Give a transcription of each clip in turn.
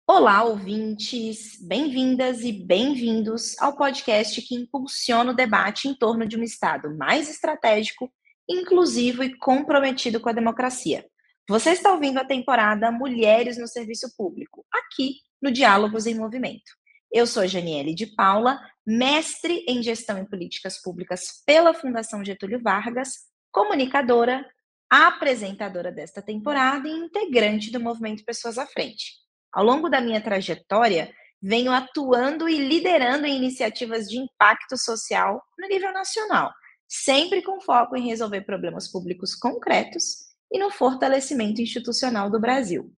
Olá, ouvintes! Bem-vindas e bem-vindos ao podcast que impulsiona o debate em torno de um Estado mais estratégico, inclusivo e comprometido com a democracia. Você está ouvindo a temporada Mulheres no Serviço Público, aqui no Diálogos em Movimento. Eu sou Janiele de Paula, mestre em Gestão e Políticas Públicas pela Fundação Getúlio Vargas, comunicadora, apresentadora desta temporada e integrante do Movimento Pessoas à Frente. Ao longo da minha trajetória, venho atuando e liderando em iniciativas de impacto social no nível nacional, sempre com foco em resolver problemas públicos concretos e no fortalecimento institucional do Brasil.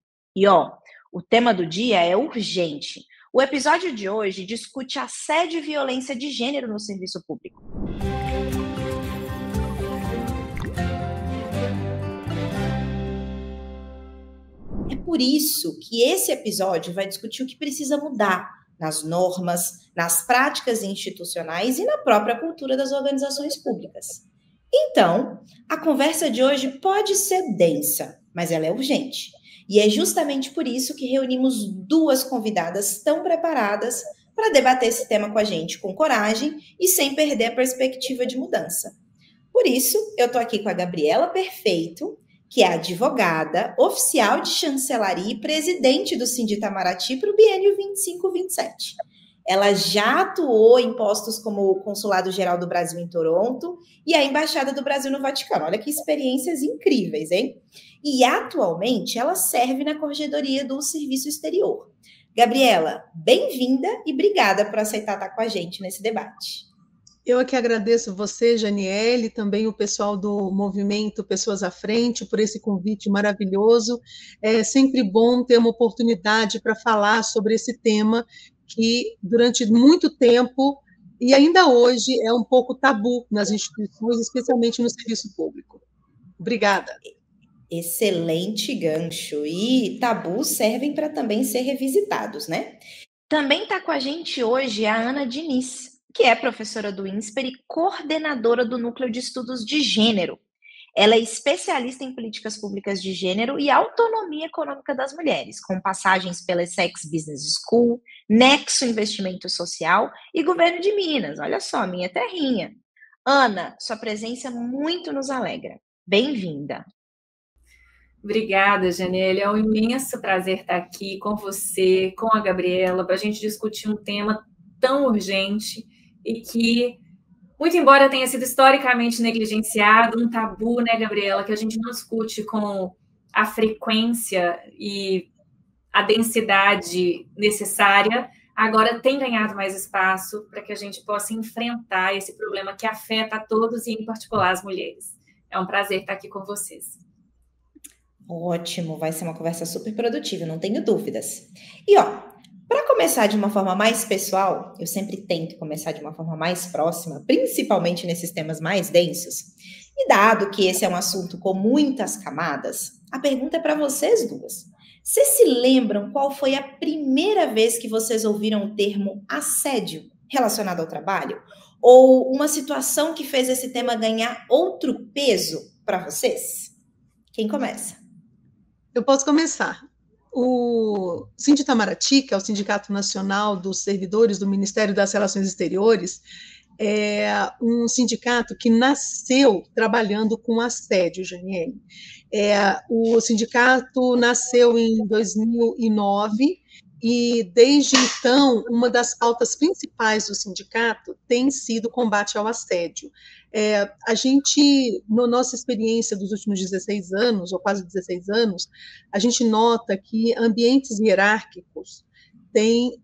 O tema do dia é urgente. O episódio de hoje discute assédio e violência de gênero no serviço público. É por isso que esse episódio vai discutir o que precisa mudar nas normas, nas práticas institucionais e na própria cultura das organizações públicas. Então, a conversa de hoje pode ser densa, mas ela é urgente. E é justamente por isso que reunimos duas convidadas tão preparadas para debater esse tema com a gente, com coragem e sem perder a perspectiva de mudança. Por isso, eu estou aqui com a Gabriela Perfeito, que é advogada, oficial de chancelaria e presidente do Sinditamaraty para o biênio 25-27. Ela já atuou em postos como o Consulado-Geral do Brasil em Toronto e a Embaixada do Brasil no Vaticano. Olha que experiências incríveis, hein? E atualmente ela serve na Corregedoria do Serviço Exterior. Gabriela, bem-vinda e obrigada por aceitar estar com a gente nesse debate. Eu aqui agradeço você, Janiele, e também o pessoal do Movimento Pessoas à Frente, por esse convite maravilhoso. É sempre bom ter uma oportunidade para falar sobre esse tema que, durante muito tempo, e ainda hoje, é um pouco tabu nas instituições, especialmente no serviço público. Obrigada. Excelente gancho. E tabus servem para também ser revisitados, né? Também está com a gente hoje a Ana Diniz, que é professora do INSPER e coordenadora do Núcleo de Estudos de Gênero. Ela é especialista em políticas públicas de gênero e autonomia econômica das mulheres, com passagens pela Essex Business School, Nexo Investimento Social e Governo de Minas. Olha só, minha terrinha. Ana, sua presença muito nos alegra. Bem-vinda. Obrigada, Janiele. É um imenso prazer estar aqui com você, com a Gabriela, para a gente discutir um tema tão urgente e que, muito embora tenha sido historicamente negligenciado, um tabu, né, Gabriela, que a gente não discute com a frequência e a densidade necessária, agora tem ganhado mais espaço para que a gente possa enfrentar esse problema que afeta a todos e, em particular, as mulheres. É um prazer estar aqui com vocês. Ótimo, vai ser uma conversa super produtiva, não tenho dúvidas. Para começar de uma forma mais pessoal, eu sempre tento começar de uma forma mais próxima, principalmente nesses temas mais densos. E dado que esse é um assunto com muitas camadas, a pergunta é para vocês duas. Vocês se lembram qual foi a primeira vez que vocês ouviram o termo assédio relacionado ao trabalho? Ou uma situação que fez esse tema ganhar outro peso para vocês? Quem começa? Eu posso começar. O Sinditamaraty, que é o Sindicato Nacional dos Servidores do Ministério das Relações Exteriores, é um sindicato que nasceu trabalhando com assédio, Janiele. O sindicato nasceu em 2009 e, desde então, uma das pautas principais do sindicato tem sido o combate ao assédio. A gente, na nossa experiência dos últimos 16 anos, ou quase 16 anos, a gente nota que ambientes hierárquicos têm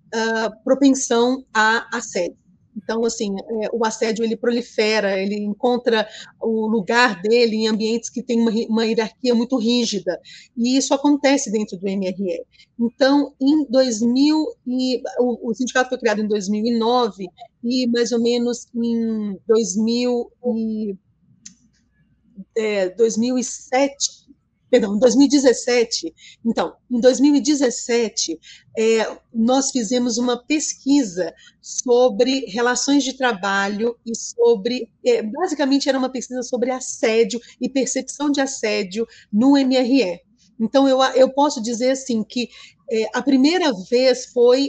propensão a assédio. Então, assim, o assédio ele prolifera, ele encontra o lugar dele em ambientes que têm uma hierarquia muito rígida, e isso acontece dentro do MRE. Então, o sindicato foi criado em 2009, e mais ou menos em 2017, então, em 2017, nós fizemos uma pesquisa sobre relações de trabalho e basicamente era uma pesquisa sobre assédio e percepção de assédio no MRE. Então, eu posso dizer assim que A primeira vez foi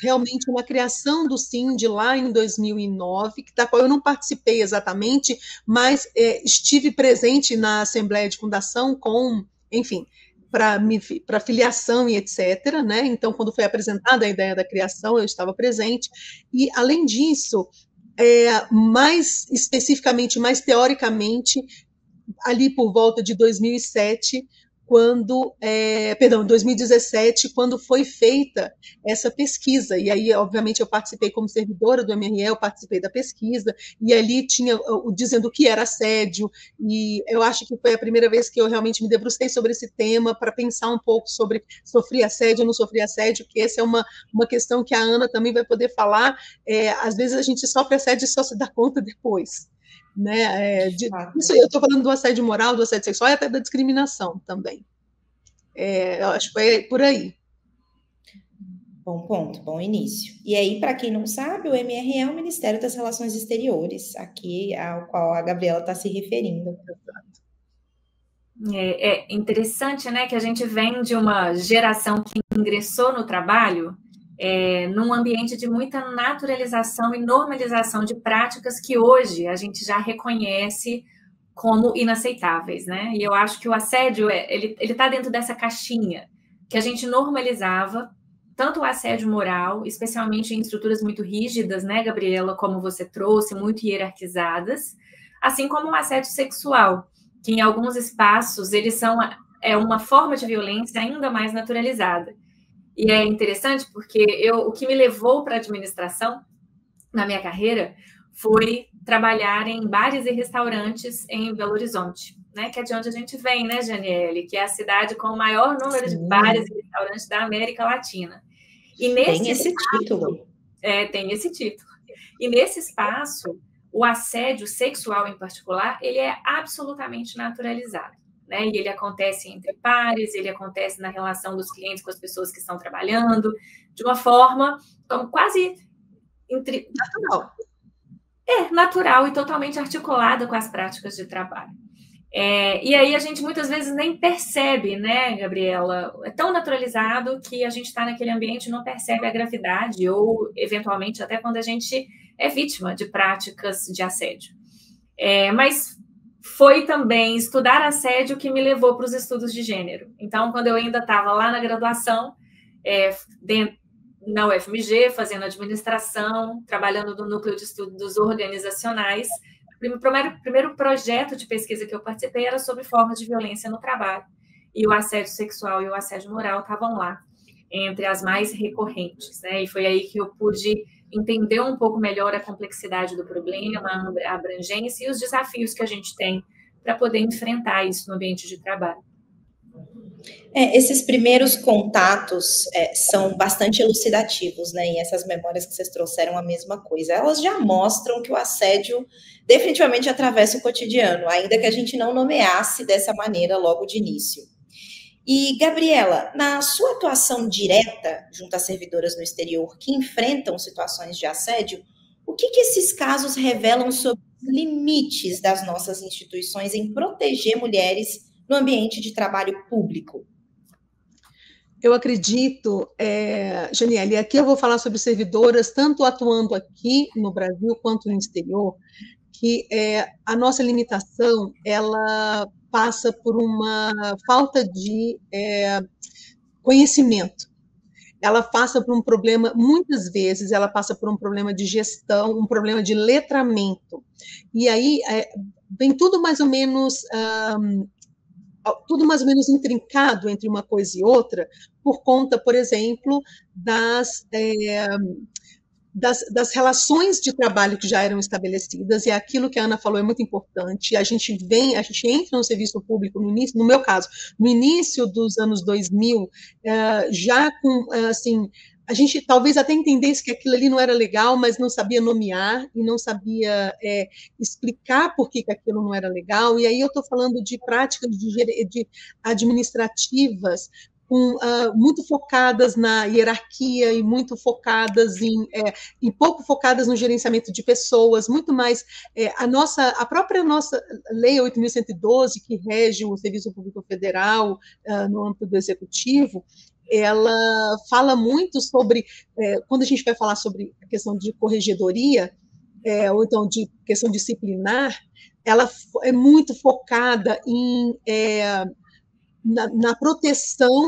realmente uma criação do CIND lá em 2009, da qual eu não participei exatamente, mas estive presente na Assembleia de Fundação com, enfim, para filiação e etc. Né? Então, quando foi apresentada a ideia da criação, eu estava presente. E, além disso, mais especificamente, mais teoricamente, ali por volta de 2007, 2017, quando foi feita essa pesquisa. E aí, obviamente, eu participei como servidora do MRE, eu participei da pesquisa, e ali tinha dizendo o que era assédio, e eu acho que foi a primeira vez que eu realmente me debrucei sobre esse tema, para pensar um pouco sobre sofrer assédio ou não sofrer assédio, que essa é uma questão que a Ana também vai poder falar. Às vezes a gente sofre assédio e só se dá conta depois. Né? Isso eu estou falando do assédio moral, do assédio sexual e até da discriminação também. Eu acho que foi por aí. Bom ponto, bom início. E aí, para quem não sabe, o MRE é o Ministério das Relações Exteriores, aqui ao qual a Gabriela está se referindo. É interessante, né, que a gente vem de uma geração que ingressou no trabalho num ambiente de muita naturalização e normalização de práticas que hoje a gente já reconhece como inaceitáveis, né? E eu acho que o assédio, ele está dentro dessa caixinha que a gente normalizava, tanto o assédio moral, especialmente em estruturas muito rígidas, né, Gabriela, como você trouxe, muito hierarquizadas, assim como o assédio sexual, que em alguns espaços eles são uma forma de violência ainda mais naturalizada. E é interessante porque o que me levou para a administração na minha carreira foi trabalhar em bares e restaurantes em Belo Horizonte, né? Que é de onde a gente vem, né, Janiele? Que é a cidade com o maior número de bares e restaurantes da América Latina. E tem esse título. Tem esse título. E nesse espaço, o assédio sexual em particular, ele é absolutamente naturalizado. Né? E ele acontece entre pares, ele acontece na relação dos clientes com as pessoas que estão trabalhando, de uma forma como quase natural. Natural e totalmente articulada com as práticas de trabalho. E aí a gente muitas vezes nem percebe, né, Gabriela? É tão naturalizado que a gente está naquele ambiente e não percebe a gravidade, ou eventualmente até quando a gente é vítima de práticas de assédio. Mas foi também estudar assédio que me levou para os estudos de gênero. Então, quando eu ainda estava lá na graduação, na UFMG, fazendo administração, trabalhando no núcleo de estudos organizacionais, o primeiro projeto de pesquisa que eu participei era sobre formas de violência no trabalho. E o assédio sexual e o assédio moral estavam lá, entre as mais recorrentes. Né? E foi aí que eu pude entender um pouco melhor a complexidade do problema, a abrangência e os desafios que a gente tem para poder enfrentar isso no ambiente de trabalho. Esses primeiros contatos são bastante elucidativos, né? E essas memórias que vocês trouxeram a mesma coisa. Elas já mostram que o assédio definitivamente atravessa o cotidiano, ainda que a gente não nomeasse dessa maneira logo de início. E, Gabriela, na sua atuação direta junto às servidoras no exterior que enfrentam situações de assédio, o que esses casos revelam sobre os limites das nossas instituições em proteger mulheres no ambiente de trabalho público? Eu acredito, Janiele, aqui eu vou falar sobre servidoras, tanto atuando aqui no Brasil quanto no exterior, que a nossa limitação, ela passa por uma falta de conhecimento. Ela passa por um problema, muitas vezes, ela passa por um problema de gestão, um problema de letramento. E aí vem tudo mais ou menos intrincado entre uma coisa e outra, por conta, por exemplo, das relações de trabalho que já eram estabelecidas, e aquilo que a Ana falou é muito importante. A gente entra no serviço público no início, no meu caso, no início dos anos 2000, já com, assim, a gente talvez até entendesse que aquilo ali não era legal, mas não sabia nomear e não sabia explicar por que aquilo não era legal. E aí eu estou falando de práticas de administrativas muito focadas na hierarquia e muito focadas em pouco focadas no gerenciamento de pessoas, muito mais a própria nossa Lei 8.112, que rege o Serviço Público Federal no âmbito do Executivo, ela fala muito sobre, quando a gente vai falar sobre a questão de corregedoria, ou então de questão disciplinar, ela é muito focada na proteção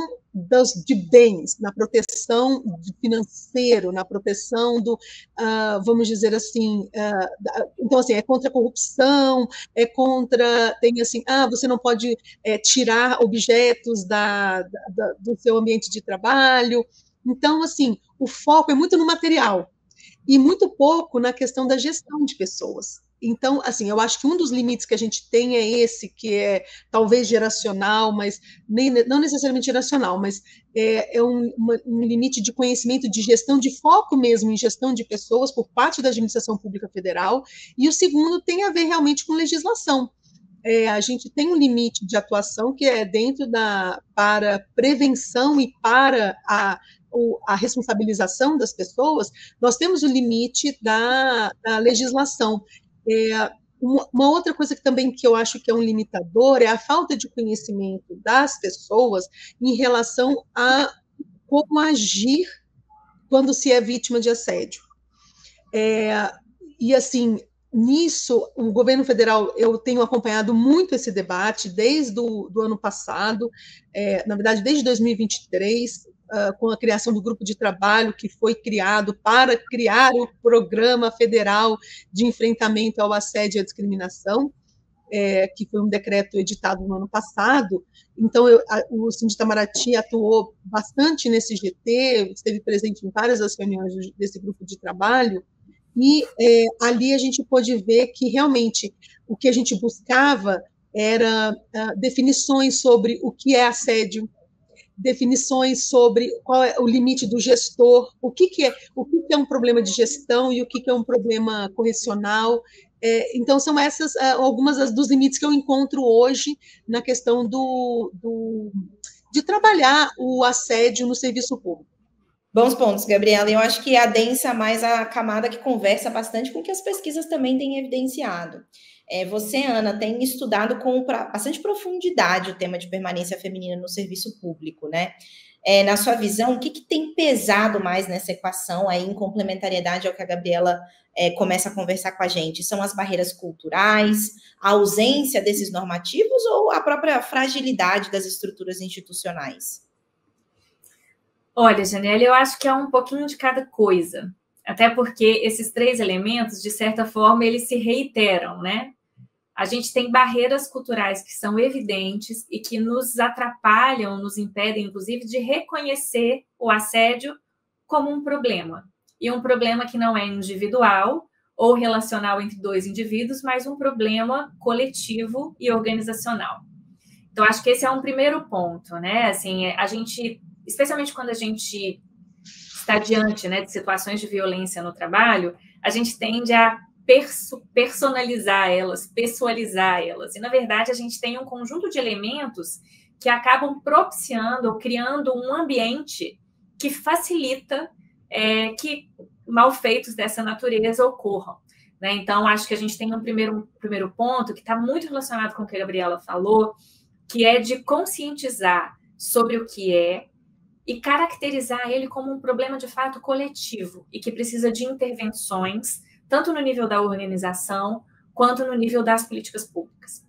de bens, na proteção financeiro, na proteção vamos dizer assim, então assim, é contra a corrupção, tem assim, você não pode tirar objetos do seu ambiente de trabalho. Então, assim, o foco é muito no material e muito pouco na questão da gestão de pessoas. Então, assim, eu acho que um dos limites que a gente tem é esse, que é talvez geracional, mas não necessariamente geracional, mas é um limite de conhecimento de gestão, de foco mesmo em gestão de pessoas por parte da administração pública federal, e o segundo tem a ver realmente com legislação. A gente tem um limite de atuação que é para prevenção e para a responsabilização das pessoas, nós temos o limite da legislação. Uma outra coisa que eu acho que é um limitador é a falta de conhecimento das pessoas em relação a como agir quando se é vítima de assédio. E, assim, nisso, o governo federal, eu tenho acompanhado muito esse debate desde do ano passado, na verdade, desde 2023, com a criação do grupo de trabalho que foi criado para criar o Programa Federal de Enfrentamento ao Assédio e à Discriminação, que foi um decreto editado no ano passado. Então, o Cindy Itamaraty atuou bastante nesse GT, esteve presente em várias das reuniões desse grupo de trabalho, e ali a gente pôde ver que realmente o que a gente buscava era definições sobre o que é assédio, definições sobre qual é o limite do gestor, o que é um problema de gestão e o que é um problema correcional. Então, são essas algumas dos limites que eu encontro hoje na questão de trabalhar o assédio no serviço público. Bons pontos, Gabriela. Eu acho que adensa mais a camada que conversa bastante com o que as pesquisas também têm evidenciado. Você, Ana, tem estudado com bastante profundidade o tema de permanência feminina no serviço público, né? Na sua visão, o que tem pesado mais nessa equação aí, em complementariedade ao que a Gabriela começa a conversar com a gente? São as barreiras culturais, a ausência desses normativos ou a própria fragilidade das estruturas institucionais? Olha, Janelle, eu acho que é um pouquinho de cada coisa. Até porque esses três elementos, de certa forma, eles se reiteram, né? A gente tem barreiras culturais que são evidentes e que nos atrapalham, nos impedem, inclusive, de reconhecer o assédio como um problema. E um problema que não é individual ou relacional entre dois indivíduos, mas um problema coletivo e organizacional. Então, acho que esse é um primeiro ponto, né? Assim, a gente, especialmente quando a gente está diante, né, de situações de violência no trabalho, a gente tende a personalizar elas, pessoalizar elas. E, na verdade, a gente tem um conjunto de elementos que acabam propiciando ou criando um ambiente que facilita que malfeitos dessa natureza ocorram. Né? Então, acho que a gente tem um primeiro ponto que está muito relacionado com o que a Gabriela falou, que é de conscientizar sobre o que é e caracterizar ele como um problema de fato coletivo e que precisa de intervenções, tanto no nível da organização, quanto no nível das políticas públicas.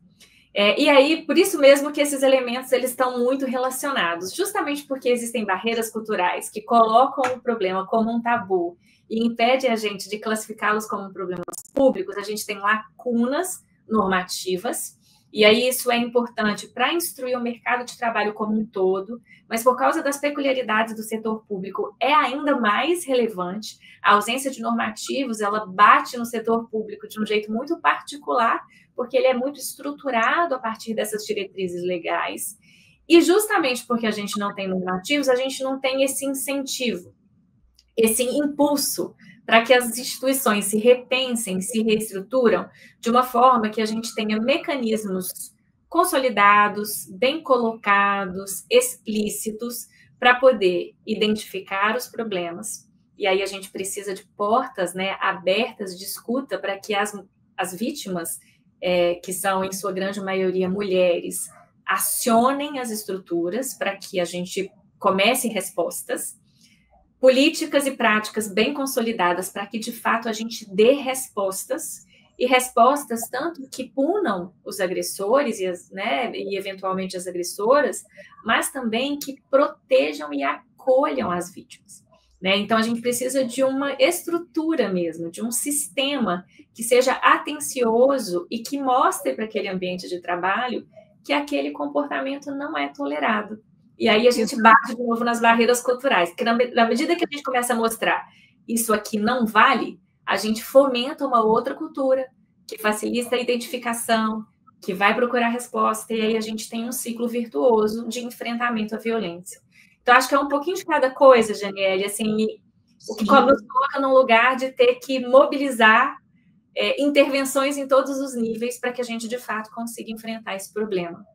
E aí, por isso mesmo que esses elementos eles estão muito relacionados, justamente porque existem barreiras culturais que colocam o problema como um tabu e impedem a gente de classificá-los como problemas públicos, a gente tem lacunas normativas, e aí isso é importante para instruir o mercado de trabalho como um todo, mas por causa das peculiaridades do setor público é ainda mais relevante. A ausência de normativos, ela bate no setor público de um jeito muito particular, porque ele é muito estruturado a partir dessas diretrizes legais. E justamente porque a gente não tem normativos, a gente não tem esse incentivo, esse impulso para que as instituições se repensem, se reestruturam de uma forma que a gente tenha mecanismos consolidados, bem colocados, explícitos, para poder identificar os problemas. E aí a gente precisa de portas, né, abertas de escuta para que as vítimas, que são, em sua grande maioria, mulheres, acionem as estruturas para que a gente comece respostas, políticas e práticas bem consolidadas para que, de fato, a gente dê respostas, e respostas tanto que punam os agressores e eventualmente as agressoras, mas também que protejam e acolham as vítimas. Né? Então, a gente precisa de uma estrutura mesmo, de um sistema que seja atencioso e que mostre para aquele ambiente de trabalho que aquele comportamento não é tolerado. E aí a gente bate de novo nas barreiras culturais, porque na medida que a gente começa a mostrar isso aqui não vale, a gente fomenta uma outra cultura que facilita a identificação, que vai procurar resposta, e aí a gente tem um ciclo virtuoso de enfrentamento à violência. Então, acho que é um pouquinho de cada coisa, Janiele, assim, o que nos coloca num lugar de ter que mobilizar intervenções em todos os níveis para que a gente, de fato, consiga enfrentar esse problema.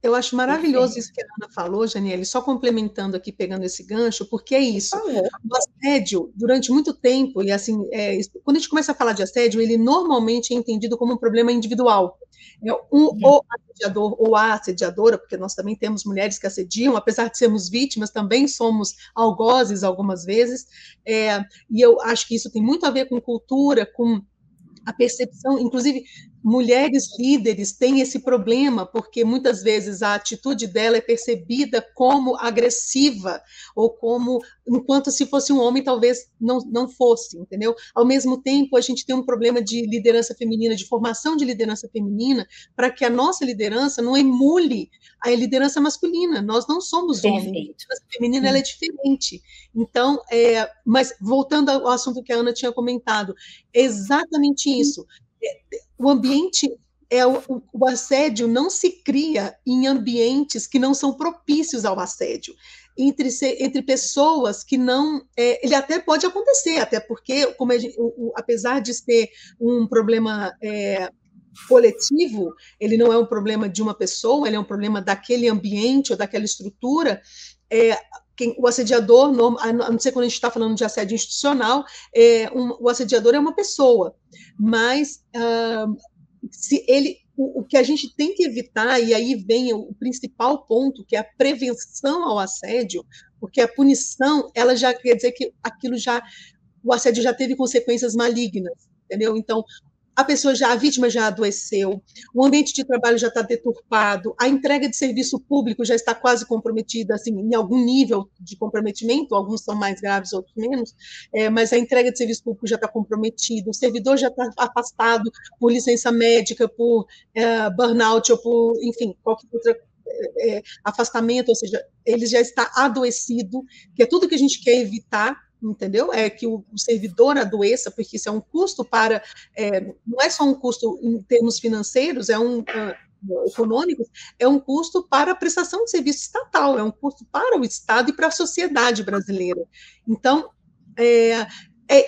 Eu acho maravilhoso isso que a Ana falou, Janiele, só complementando aqui, pegando esse gancho, porque é isso. O assédio, durante muito tempo, e assim, quando a gente começa a falar de assédio, ele normalmente é entendido como um problema individual. O assediador ou a assediadora, porque nós também temos mulheres que assediam, apesar de sermos vítimas, também somos algozes algumas vezes, e eu acho que isso tem muito a ver com cultura, com a percepção, inclusive mulheres líderes têm esse problema, porque muitas vezes a atitude dela é percebida como agressiva, ou como, enquanto se fosse um homem, talvez não fosse, entendeu? Ao mesmo tempo, a gente tem um problema de liderança feminina, de formação de liderança feminina, para que a nossa liderança não emule a liderança masculina. Nós não somos homens, a liderança feminina ela é diferente. Então, mas voltando ao assunto que a Ana tinha comentado, é exatamente isso. O ambiente, o assédio não se cria em ambientes que não são propícios ao assédio, entre pessoas que não... ele até pode acontecer, até porque, como apesar de ser um problema coletivo, ele não é um problema de uma pessoa, ele é um problema daquele ambiente ou daquela estrutura. O assediador, a não ser quando a gente está falando de assédio institucional, o assediador é uma pessoa, mas o que a gente tem que evitar, e aí vem o principal ponto, que é a prevenção ao assédio, porque a punição, ela já quer dizer que o assédio já teve consequências malignas, entendeu? Então, a vítima já adoeceu, o ambiente de trabalho já está deturpado, a entrega de serviço público já está quase comprometida, assim, em algum nível de comprometimento, alguns são mais graves, outros menos, mas a entrega de serviço público já está comprometida, o servidor já está afastado por licença médica, por burnout, ou por, enfim, qualquer outra afastamento, ou seja, ele já está adoecido, que é tudo que a gente quer evitar, entendeu? É que o servidor adoeça, porque isso é um custo para... não é só um custo em termos financeiros, econômicos, é um custo para a prestação de serviço estatal, é um custo para o Estado e para a sociedade brasileira. Então,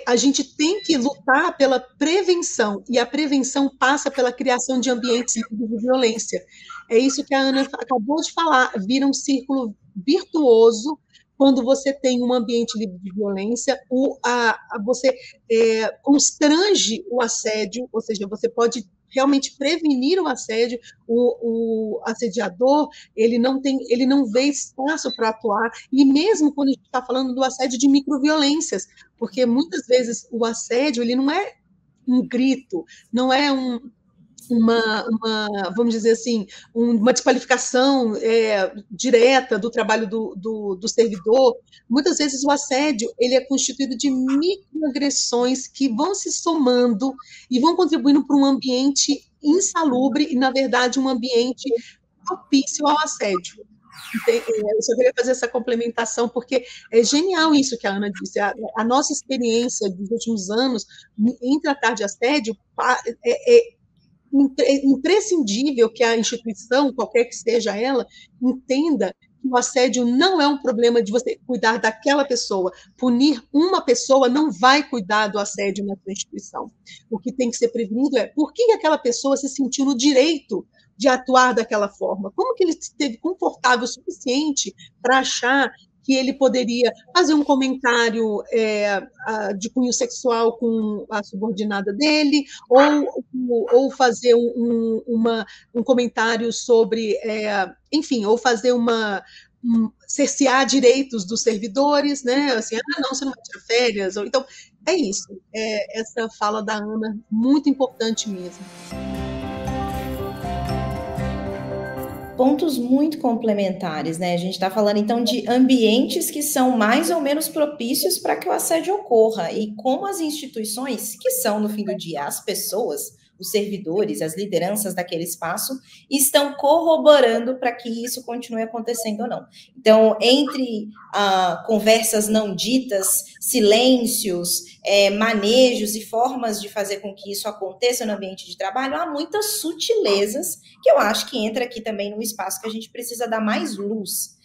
a gente tem que lutar pela prevenção, e a prevenção passa pela criação de ambientes livres de violência. É isso que a Ana acabou de falar, vira um círculo virtuoso. Quando você tem um ambiente livre de violência, você constrange o assédio, ou seja, você pode realmente prevenir o assédio. O assediador, ele não vê espaço para atuar, e mesmo quando a gente está falando do assédio de microviolências, porque muitas vezes o assédio, ele não é um grito, não é vamos dizer assim, uma desqualificação direta do trabalho do servidor. Muitas vezes o assédio ele é constituído de microagressões que vão se somando e vão contribuindo para um ambiente insalubre e, na verdade, um ambiente propício ao assédio. Eu só queria fazer essa complementação, porque é genial isso que a Ana disse. A nossa experiência dos últimos anos em tratar de assédio é imprescindível que a instituição, qualquer que seja ela, entenda que o assédio não é um problema de você cuidar daquela pessoa. Punir uma pessoa não vai cuidar do assédio na sua instituição. O que tem que ser prevenido é por que aquela pessoa se sentiu no direito de atuar daquela forma. Como que ele esteve confortável o suficiente para achar que ele poderia fazer um comentário de cunho sexual com a subordinada dele, ou fazer um comentário sobre, enfim, ou fazer cercear direitos dos servidores, né? Assim, não, você não vai tirar férias. Então, é isso. Essa fala da Ana, muito importante mesmo. Pontos muito complementares, né? A gente está falando, então, de ambientes que são mais ou menos propícios para que o assédio ocorra, e como as instituições, que são, no fim do dia, as pessoas, os servidores, as lideranças daquele espaço, estão corroborando para que isso continue acontecendo ou não. Então, entre conversas não ditas, silêncios, manejos e formas de fazer com que isso aconteça no ambiente de trabalho, há muitas sutilezas que eu acho que entra aqui também num espaço que a gente precisa dar mais luz.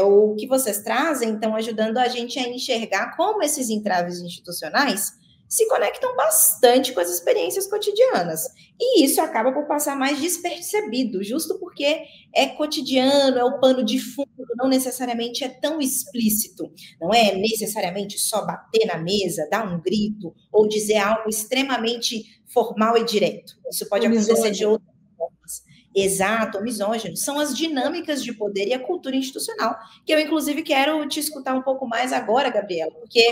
O que vocês trazem, então, ajudando a gente a enxergar como esses entraves institucionais se conectam bastante com as experiências cotidianas. E isso acaba por passar mais despercebido, justo porque é cotidiano, é o pano de fundo, não necessariamente é tão explícito. Não é necessariamente só bater na mesa, dar um grito, ou dizer algo extremamente formal e direto. Isso pode acontecer de outras formas. Exato, misógino, são as dinâmicas de poder e a cultura institucional, que eu, inclusive, quero te escutar um pouco mais agora, Gabriela, porque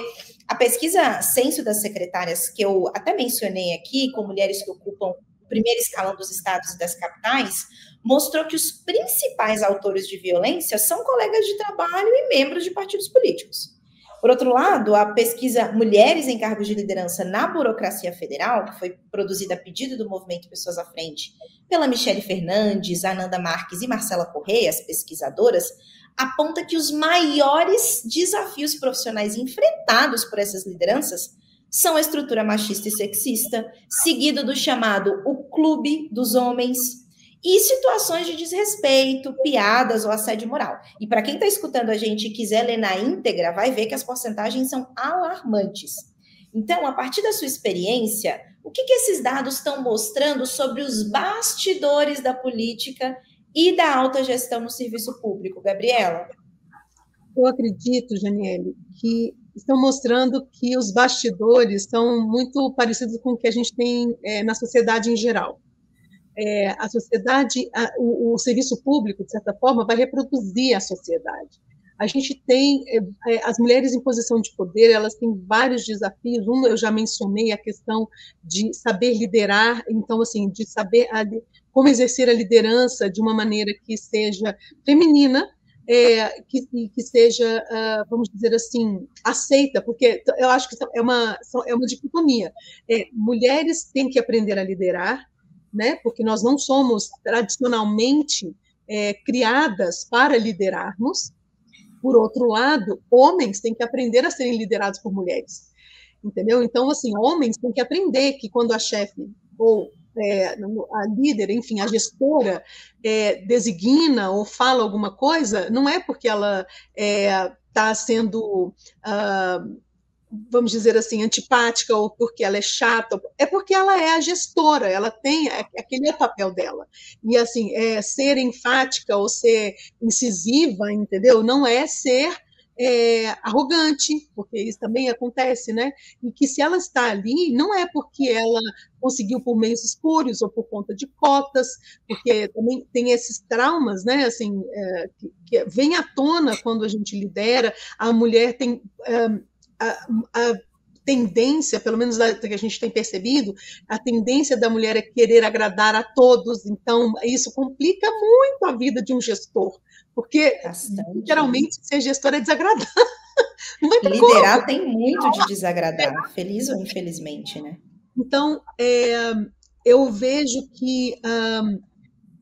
a pesquisa Censo das Secretárias, que eu até mencionei aqui, com mulheres que ocupam o primeiro escalão dos estados e das capitais, mostrou que os principais autores de violência são colegas de trabalho e membros de partidos políticos. Por outro lado, a pesquisa Mulheres em Cargos de Liderança na Burocracia Federal, que foi produzida a pedido do Movimento Pessoas à Frente pela Michele Fernandes, Ananda Marques e Marcela Correia, as pesquisadoras, aponta que os maiores desafios profissionais enfrentados por essas lideranças são a estrutura machista e sexista, seguido do chamado o clube dos homens, e situações de desrespeito, piadas ou assédio moral. E para quem está escutando a gente e quiser ler na íntegra, vai ver que as porcentagens são alarmantes. Então, a partir da sua experiência, o que esses dados estão mostrando sobre os bastidores da política e da alta gestão no serviço público, Gabriela? Eu acredito, Janiele, que estão mostrando que os bastidores são muito parecidos com o que a gente tem na sociedade em geral. A sociedade, o serviço público, de certa forma, vai reproduzir a sociedade. A gente tem, as mulheres em posição de poder, elas têm vários desafios. Um, eu já mencionei, a questão de saber liderar, então, assim, de saber como exercer a liderança de uma maneira que seja feminina, que seja, vamos dizer assim, aceita, porque eu acho que é uma dicotomia. Mulheres têm que aprender a liderar, né? Porque nós não somos tradicionalmente criadas para liderarmos. Por outro lado, homens têm que aprender a serem liderados por mulheres, entendeu? Então, assim, homens têm que aprender que quando a chefe ou a líder, enfim, a gestora designa ou fala alguma coisa, não é porque ela está sendo vamos dizer assim, antipática, ou porque ela é chata, é porque ela é a gestora, ela tem, aquele é o papel dela. E, assim, ser enfática ou ser incisiva, entendeu? Não é ser arrogante, porque isso também acontece, né? E que se ela está ali, não é porque ela conseguiu por meios espúrios ou por conta de cotas, porque também tem esses traumas, né? Assim, que vem à tona quando a gente lidera, a mulher tem... a tendência, pelo menos que a gente tem percebido, a tendência da mulher é querer agradar a todos, então isso complica muito a vida de um gestor, porque literalmente ser gestor é desagradar. Não vai ter liderar como. Tem muito de desagradar, feliz ou infelizmente, né? Então, eu vejo que,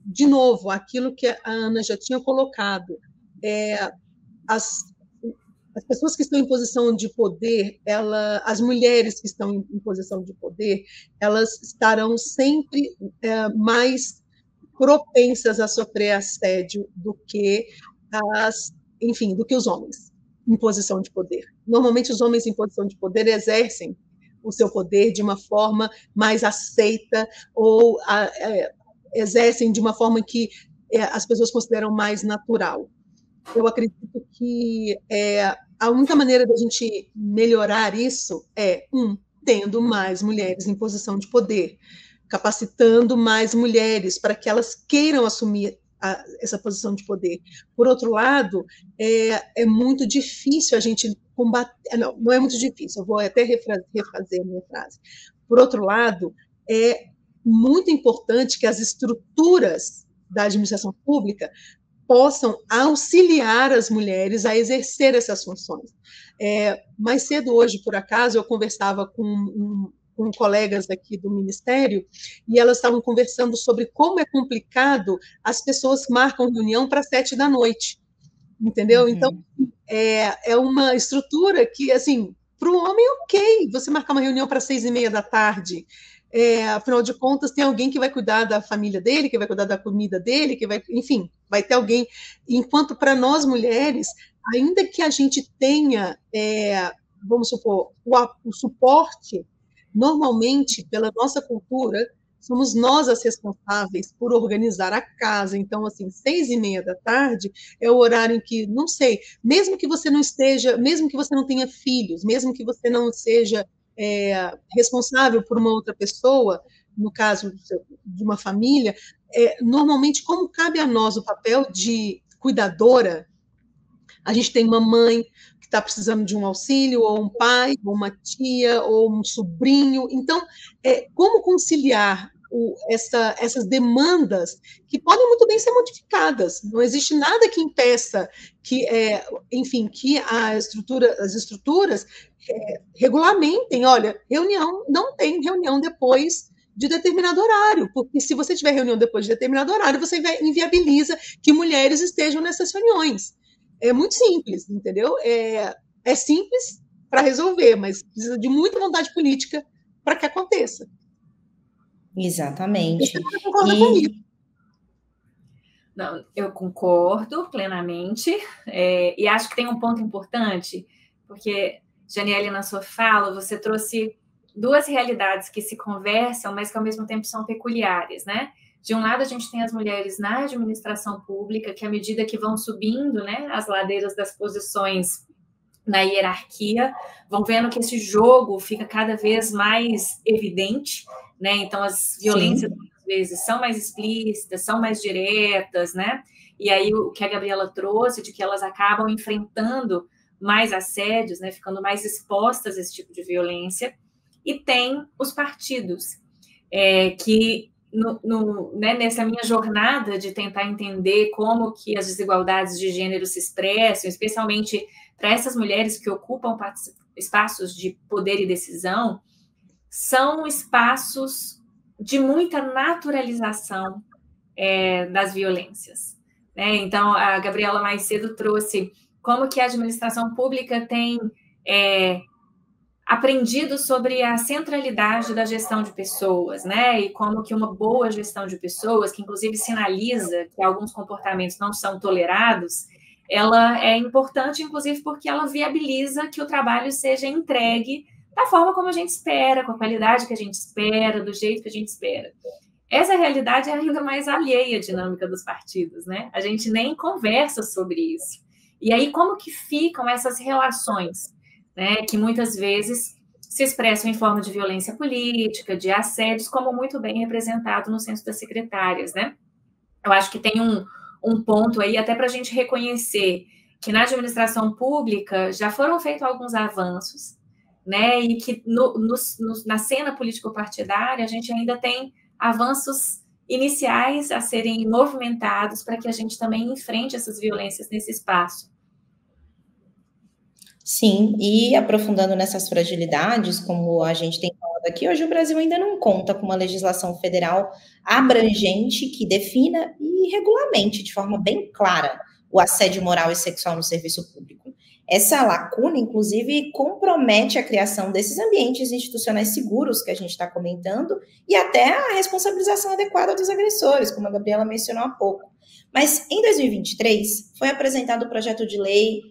de novo, aquilo que a Ana já tinha colocado, as pessoas que estão em posição de poder, as mulheres que estão em posição de poder, elas estarão sempre mais propensas a sofrer assédio do que do que os homens em posição de poder. Normalmente, os homens em posição de poder exercem o seu poder de uma forma mais aceita ou exercem de uma forma que as pessoas consideram mais natural. Eu acredito que a única maneira da gente melhorar isso é, tendo mais mulheres em posição de poder, capacitando mais mulheres para que elas queiram assumir essa posição de poder. Por outro lado, é muito difícil a gente combater, não é muito difícil, eu vou até refazer a minha frase. Por outro lado, é muito importante que as estruturas da administração pública possam auxiliar as mulheres a exercer essas funções. Mais cedo hoje, por acaso, eu conversava com colegas aqui do Ministério, e elas estavam conversando sobre como é complicado as pessoas marcam reunião para 7 da noite, entendeu? Uhum. Então, é uma estrutura que, assim, para o homem, ok, você marcar uma reunião para 6h30 da tarde, afinal de contas, tem alguém que vai cuidar da família dele, que vai cuidar da comida dele, enfim, vai ter alguém. Enquanto para nós mulheres, ainda que a gente tenha, vamos supor, o suporte, normalmente, pela nossa cultura, somos nós as responsáveis por organizar a casa. Então, assim, 6h30 da tarde é o horário em que, não sei, mesmo que você não esteja, mesmo que você não tenha filhos, mesmo que você não seja responsável por uma outra pessoa, no caso de uma família, normalmente, como cabe a nós o papel de cuidadora, a gente tem uma mãe que está precisando de um auxílio, ou um pai, ou uma tia, ou um sobrinho. Então, como conciliar essas demandas que podem muito bem ser modificadas? Não existe nada que impeça que, enfim, que as estruturas regulamentem, olha, não tem reunião depois de determinado horário, porque se você tiver reunião depois de determinado horário, você inviabiliza que mulheres estejam nessas reuniões. É muito simples, entendeu? É simples para resolver, mas precisa de muita vontade política para que aconteça. Exatamente. Você concorda comigo? Não, eu concordo plenamente, e acho que tem um ponto importante, porque, Janiele, na sua fala, você trouxe duas realidades que se conversam, mas que ao mesmo tempo são peculiares, né? De um lado, a gente tem as mulheres na administração pública, que à medida que vão subindo, né, as ladeiras das posições na hierarquia, vão vendo que esse jogo fica cada vez mais evidente, né? Então, as violências, às vezes, são mais explícitas, são mais diretas, né? E aí, o que a Gabriela trouxe, de que elas acabam enfrentando mais assédios, né? Ficando mais expostas a esse tipo de violência. E tem os partidos, que... né, nessa minha jornada de tentar entender como que as desigualdades de gênero se expressam, especialmente para essas mulheres que ocupam espaços de poder e decisão, são espaços de muita naturalização das violências, né? Então, a Gabriela mais cedo trouxe como que a administração pública tem aprendido sobre a centralidade da gestão de pessoas, né? E como que uma boa gestão de pessoas, que inclusive sinaliza que alguns comportamentos não são tolerados, ela é importante, inclusive, porque ela viabiliza que o trabalho seja entregue da forma como a gente espera, com a qualidade que a gente espera, do jeito que a gente espera. Essa realidade é ainda mais alheia à dinâmica dos partidos, né? A gente nem conversa sobre isso. E aí, como que ficam essas relações, né, que muitas vezes se expressam em forma de violência política, de assédios, como muito bem representado no Censo das Secretárias, né? Eu acho que tem um ponto aí, até para a gente reconhecer que na administração pública já foram feitos alguns avanços, né? E que na cena político-partidária a gente ainda tem avanços iniciais a serem movimentados para que a gente também enfrente essas violências nesse espaço. Sim, e aprofundando nessas fragilidades, como a gente tem falado aqui, hoje o Brasil ainda não conta com uma legislação federal abrangente que defina e regulamente de forma bem clara o assédio moral e sexual no serviço público. Essa lacuna, inclusive, compromete a criação desses ambientes institucionais seguros que a gente está comentando e até a responsabilização adequada dos agressores, como a Gabriela mencionou há pouco. Mas, em 2023, foi apresentado o projeto de lei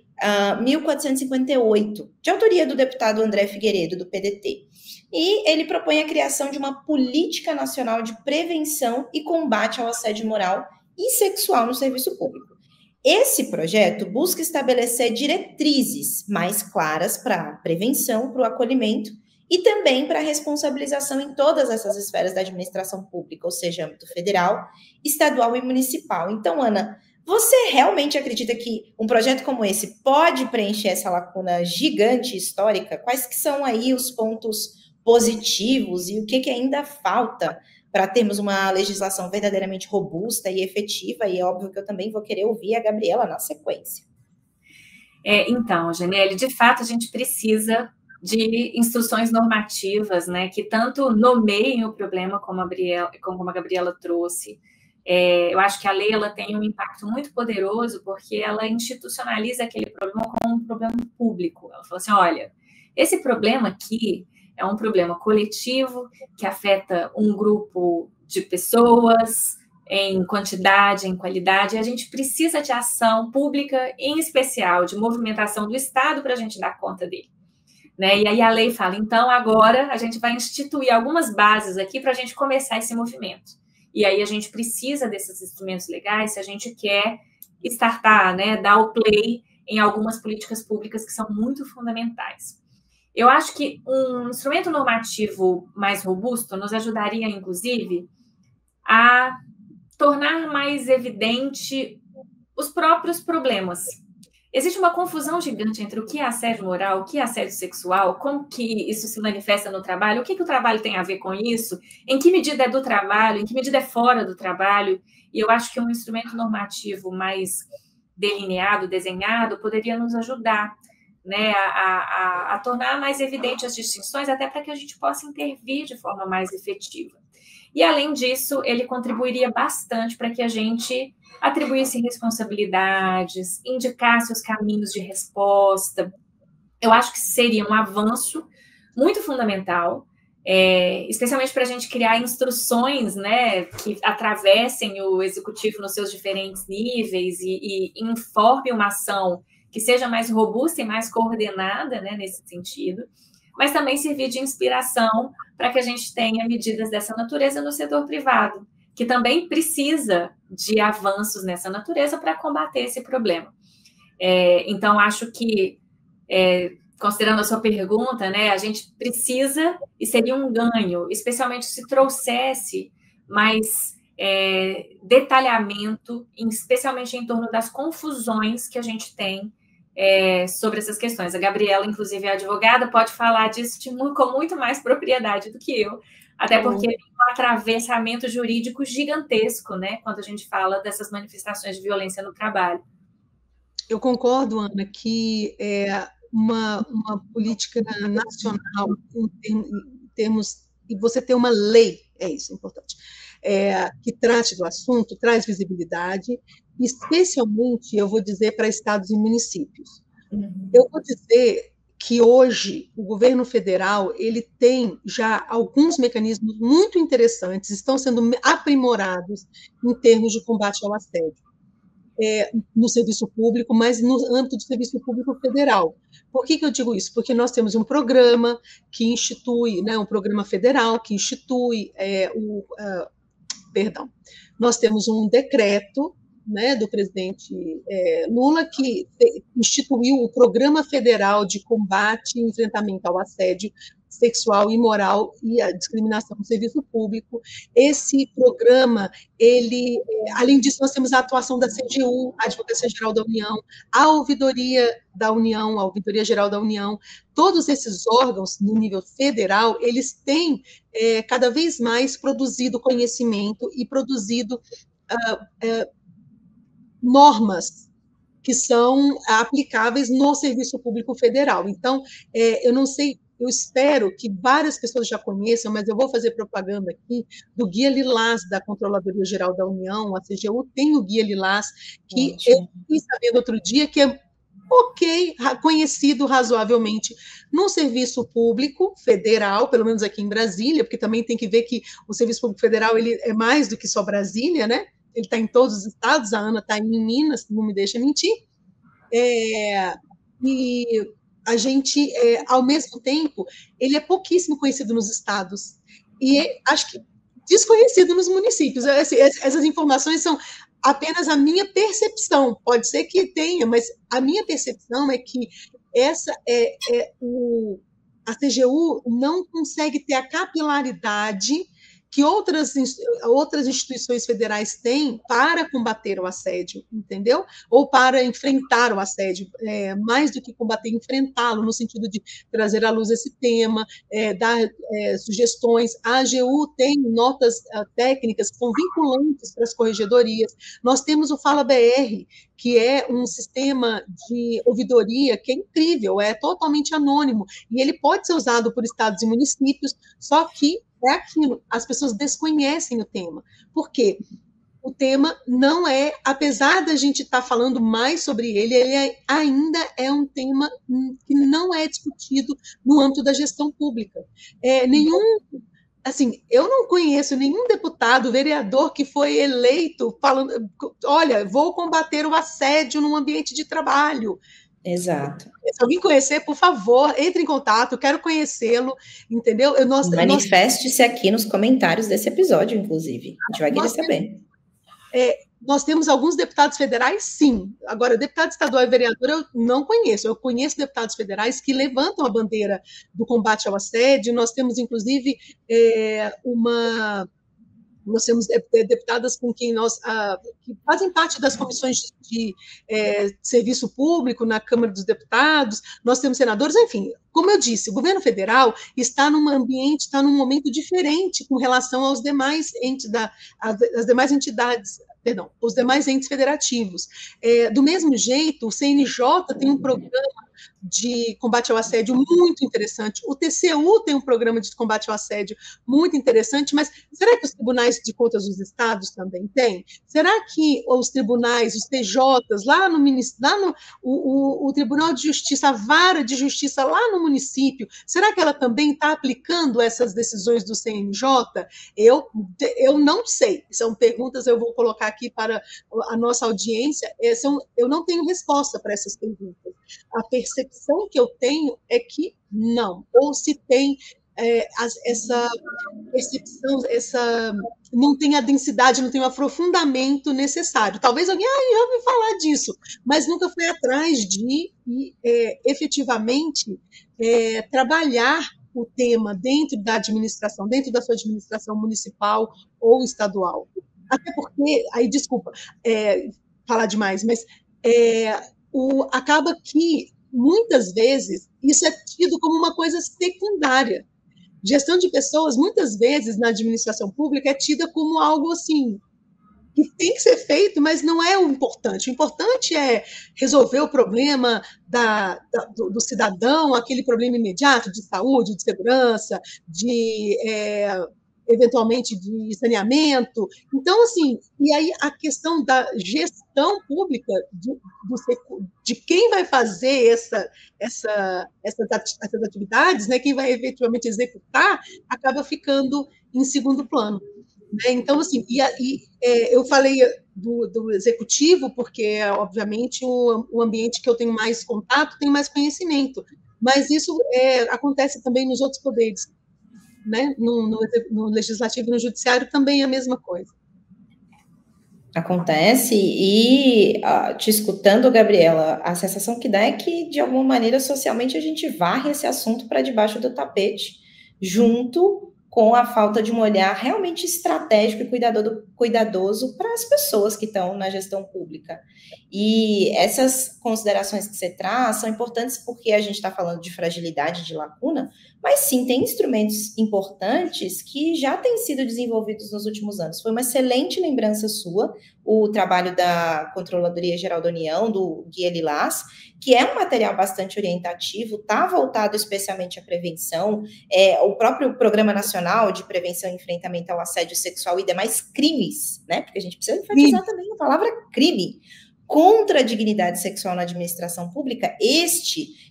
1458, de autoria do deputado André Figueiredo, do PDT. E ele propõe a criação de uma política nacional de prevenção e combate ao assédio moral e sexual no serviço público. Esse projeto busca estabelecer diretrizes mais claras para a prevenção, para o acolhimento e também para a responsabilização em todas essas esferas da administração pública, ou seja, âmbito federal, estadual e municipal. Então, Ana, você realmente acredita que um projeto como esse pode preencher essa lacuna gigante histórica? Quais que são aí os pontos positivos e o que ainda falta para termos uma legislação verdadeiramente robusta e efetiva? E é óbvio que eu também vou querer ouvir a Gabriela na sequência. Então, Janelle, de fato, a gente precisa de instruções normativas, né, que tanto nomeiem o problema, como a Gabriela trouxe. Eu acho que a lei ela tem um impacto muito poderoso, porque ela institucionaliza aquele problema como um problema público. Ela fala assim, olha, esse problema aqui é um problema coletivo, que afeta um grupo de pessoas, em quantidade, em qualidade, e a gente precisa de ação pública, em especial de movimentação do Estado, para a gente dar conta dele. Né? E aí a lei fala, então agora a gente vai instituir algumas bases aqui para a gente começar esse movimento. E aí a gente precisa desses instrumentos legais se a gente quer startar, né, dar o play em algumas políticas públicas que são muito fundamentais. Eu acho que um instrumento normativo mais robusto nos ajudaria, inclusive, a tornar mais evidente os próprios problemas. Existe uma confusão gigante entre o que é assédio moral, o que é assédio sexual, como que isso se manifesta no trabalho, o que o trabalho tem a ver com isso, em que medida é do trabalho, em que medida é fora do trabalho. E eu acho que um instrumento normativo mais delineado, desenhado, poderia nos ajudar, né, a tornar mais evidente as distinções, até para que a gente possa intervir de forma mais efetiva. E, além disso, ele contribuiria bastante para que a gente atribuísse responsabilidades, indicasse os caminhos de resposta. Eu acho que seria um avanço muito fundamental, especialmente para a gente criar instruções, né, que atravessem o executivo nos seus diferentes níveis e informe uma ação que seja mais robusta e mais coordenada, né, nesse sentido, mas também servir de inspiração para que a gente tenha medidas dessa natureza no setor privado, que também precisa de avanços nessa natureza para combater esse problema. Então, acho que, considerando a sua pergunta, né, a gente precisa, e seria um ganho, especialmente se trouxesse mais detalhamento, especialmente em torno das confusões que a gente tem sobre essas questões. A Gabriela, inclusive, é advogada, pode falar disso com muito mais propriedade do que eu, até porque tem um atravessamento jurídico gigantesco, né, quando a gente fala dessas manifestações de violência no trabalho. Eu concordo, Ana, que uma política nacional, em termos, e você ter uma lei, isso é importante, que trate do assunto, traz visibilidade, especialmente, eu vou dizer, para estados e municípios. Eu vou dizer que hoje o governo federal ele tem já alguns mecanismos muito interessantes, estão sendo aprimorados em termos de combate ao assédio. No serviço público, mas no âmbito do serviço público federal. Por que eu digo isso? Porque nós temos um programa que institui, né, um programa federal que institui nós temos um decreto, né, do presidente Lula, que instituiu o Programa Federal de Combate e Enfrentamento ao Assédio Sexual e Moral e a Discriminação no Serviço Público. Esse programa, além disso, nós temos a atuação da CGU, a Advocacia Geral da União, a Ouvidoria da União, a Ouvidoria Geral da União. Todos esses órgãos, no nível federal, eles têm cada vez mais produzido conhecimento e produzido normas que são aplicáveis no serviço público federal. Então, eu não sei, eu espero que várias pessoas já conheçam, mas eu vou fazer propaganda aqui do Guia Lilás da Controladoria Geral da União, a CGU tem o Guia Lilás, que eu fui sabendo outro dia que é conhecido razoavelmente no serviço público federal, pelo menos aqui em Brasília, porque também tem que ver que o serviço público federal ele é mais do que só Brasília, né? Ele está em todos os estados, a Ana está em Minas, não me deixa mentir, e a gente, ao mesmo tempo, ele é pouquíssimo conhecido nos estados, e acho que desconhecido nos municípios. Essas informações são apenas a minha percepção, pode ser que tenha, mas a minha percepção é que essa a CGU não consegue ter a capilaridade que outras instituições federais têm para combater o assédio, entendeu? Ou para enfrentar o assédio, mais do que combater, enfrentá-lo, no sentido de trazer à luz esse tema, dar sugestões. A AGU tem notas técnicas que são vinculantes para as corregedorias. Nós temos o Fala BR, que é um sistema de ouvidoria que é incrível, é totalmente anônimo, e ele pode ser usado por estados e municípios, só que é aquilo, as pessoas desconhecem o tema. Por quê? O tema não é, apesar da gente estar falando mais sobre ele, ainda é um tema que não é discutido no âmbito da gestão pública. Assim, eu não conheço nenhum deputado, vereador que foi eleito falando, olha, vou combater o assédio no ambiente de trabalho. Exato. Se alguém conhecer, por favor, entre em contato, quero conhecê-lo, entendeu? Manifeste-se aqui nos comentários desse episódio, inclusive. A gente vai querer saber. Nós temos alguns deputados federais, sim. Agora, deputado estadual e vereador eu não conheço. Eu conheço deputados federais que levantam a bandeira do combate ao assédio. Nós temos, inclusive, nós temos deputadas com quem que fazem parte das comissões de serviço público na Câmara dos Deputados, nós temos senadores, enfim, como eu disse, o governo federal está num ambiente, está num momento diferente com relação aos demais entes as demais entidades, perdão, os demais entes federativos. Do mesmo jeito, o CNJ tem um programa de combate ao assédio muito interessante, o TCU tem um programa de combate ao assédio muito interessante, mas será que os tribunais de contas dos estados também têm? Será que os tribunais, os TJs, o Tribunal de Justiça, a Vara de Justiça lá no município, será que ela também está aplicando essas decisões do CNJ? Eu não sei, são perguntas que eu vou colocar aqui para a nossa audiência, eu não tenho resposta para essas perguntas. A percepção que eu tenho é que não, ou se tem essa percepção, não tem a densidade, não tem o aprofundamento necessário. Talvez alguém já ouviu falar disso, mas nunca foi atrás de efetivamente trabalhar o tema dentro da administração, dentro da sua administração municipal ou estadual. Até porque, aí desculpa falar demais, mas acaba que, muitas vezes, isso é tido como uma coisa secundária. Gestão de pessoas, muitas vezes, na administração pública, é tida como algo assim, que tem que ser feito, mas não é o importante. O importante é resolver o problema do cidadão, aquele problema imediato de saúde, de segurança, eventualmente de saneamento. Então, assim, e aí a questão da gestão pública, de quem vai fazer essas atividades, né, quem vai efetivamente executar, acaba ficando em segundo plano. Né? Então, assim, eu falei do executivo, porque, obviamente, o ambiente que eu tenho mais contato, tenho mais conhecimento, mas isso acontece também nos outros poderes. Né? No legislativo e no judiciário também é a mesma coisa. Acontece, e te escutando, Gabriela, a sensação que dá é que, de alguma maneira, socialmente, a gente varre esse assunto para debaixo do tapete, junto com a falta de um olhar realmente estratégico e cuidadoso para as pessoas que estão na gestão pública. E essas considerações que você traz são importantes porque a gente está falando de fragilidade, de lacuna, mas sim, tem instrumentos importantes que já têm sido desenvolvidos nos últimos anos. Foi uma excelente lembrança sua, o trabalho da Controladoria Geral da União, do Guia Lilás, que é um material bastante orientativo, está voltado especialmente à prevenção, o próprio Programa Nacional de Prevenção e Enfrentamento ao Assédio Sexual e demais crimes, né? Porque a gente precisa enfatizar também a palavra crime, contra a dignidade sexual na administração pública,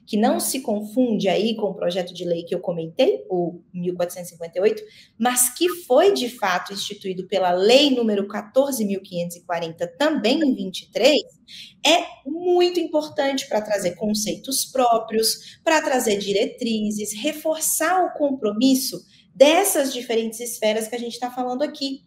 que não se confunde aí com o projeto de lei que eu comentei, o 1458, mas que foi de fato instituído pela lei número 14.540, também em 23, é muito importante para trazer conceitos próprios, para trazer diretrizes, reforçar o compromisso dessas diferentes esferas que a gente está falando aqui.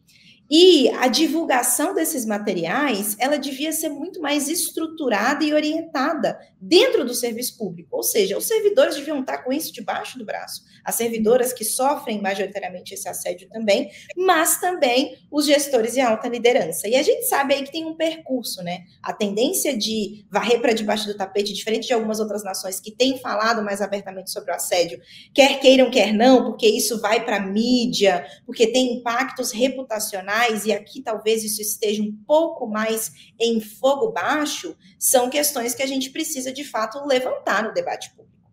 E a divulgação desses materiais, ela devia ser muito mais estruturada e orientada dentro do serviço público. Ou seja, os servidores deviam estar com isso debaixo do braço. As servidoras que sofrem majoritariamente esse assédio também, mas também os gestores e a alta liderança. E a gente sabe aí que tem um percurso, né? A tendência de varrer para debaixo do tapete, diferente de algumas outras nações que têm falado mais abertamente sobre o assédio, quer queiram, quer não, porque isso vai para a mídia, porque tem impactos reputacionais, e aqui talvez isso esteja um pouco mais em fogo baixo, são questões que a gente precisa, de fato, levantar no debate público.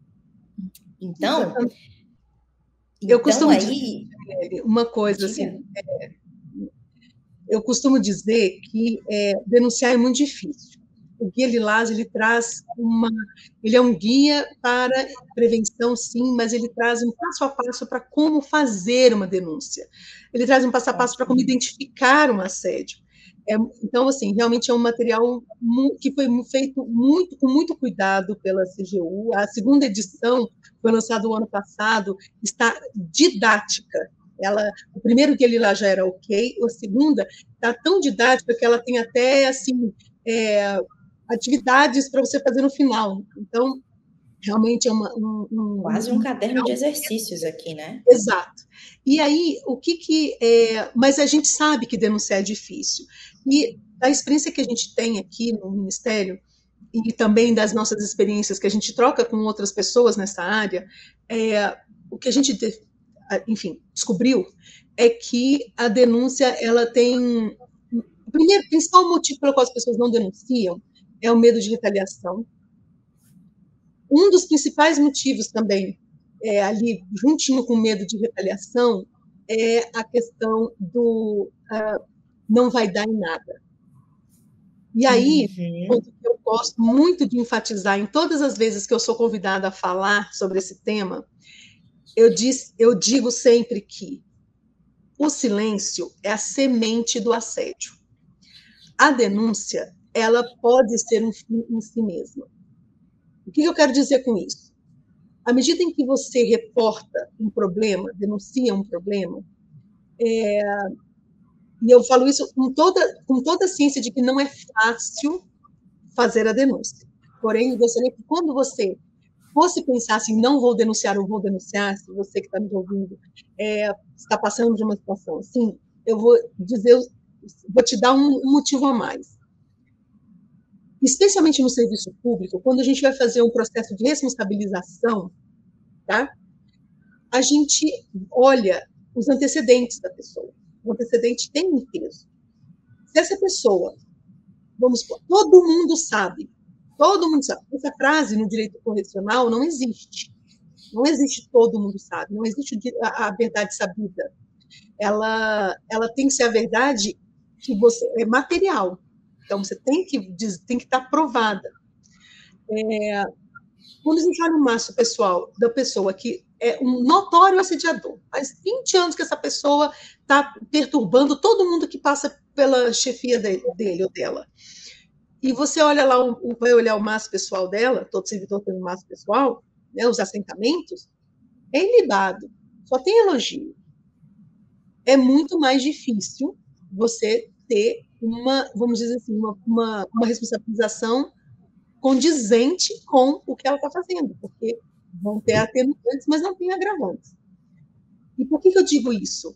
Então, eu costumo dizer uma coisa assim, eu costumo dizer que denunciar é muito difícil. O Guia Lilás, ele é um guia para prevenção, sim, mas ele traz um passo a passo para como fazer uma denúncia. Ele traz um passo a passo para como identificar um assédio. Então, assim, realmente é um material que foi feito com muito cuidado pela CGU. A segunda edição foi lançada o ano passado, está didática. O primeiro Guia Lilás já era ok, a segunda está tão didática que ela tem até, assim, atividades para você fazer no final. Então, realmente é quase um caderno de exercícios aqui, né? Exato. E aí, mas a gente sabe que denunciar é difícil. E a experiência que a gente tem aqui no Ministério, e também das nossas experiências que a gente troca com outras pessoas nessa área, o que a gente, enfim, descobriu é que a denúncia, ela tem... O principal motivo pelo qual as pessoas não denunciam é o medo de retaliação. Um dos principais motivos também, ali, juntinho com o medo de retaliação, é a questão do não vai dar em nada. E aí, eu gosto muito de enfatizar, em todas as vezes que eu sou convidada a falar sobre esse tema, eu digo sempre que o silêncio é a semente do assédio. A denúncia, ela pode ser um fim em si mesma. O que eu quero dizer com isso? À medida em que você reporta um problema, denuncia um problema, e eu falo isso com toda a ciência de que não é fácil fazer a denúncia. Porém, eu gostaria que quando você fosse pensar assim, não vou denunciar ou vou denunciar, se você que está me ouvindo está passando de uma situação assim, eu vou te dar um motivo a mais. Especialmente no serviço público, quando a gente vai fazer um processo de responsabilização, tá? A gente olha os antecedentes da pessoa. O antecedente tem um peso. Se essa pessoa, vamos supor, todo mundo sabe, essa frase no direito correcional não existe. Não existe todo mundo sabe, não existe a verdade sabida. Ela tem que ser a verdade que é material. Então, você tem que estar provada. Quando a gente olha o maço pessoal da pessoa que é um notório assediador, faz 20 anos que essa pessoa está perturbando todo mundo que passa pela chefia dele ou dela. E você olha lá, vai olhar o maço pessoal dela, todo servidor tem um maço pessoal, né, os assentamentos, é ilibado, só tem elogio. É muito mais difícil você ter vamos dizer assim, uma responsabilização condizente com o que ela está fazendo, porque vão ter atenuantes, mas não tem agravantes. E por que eu digo isso?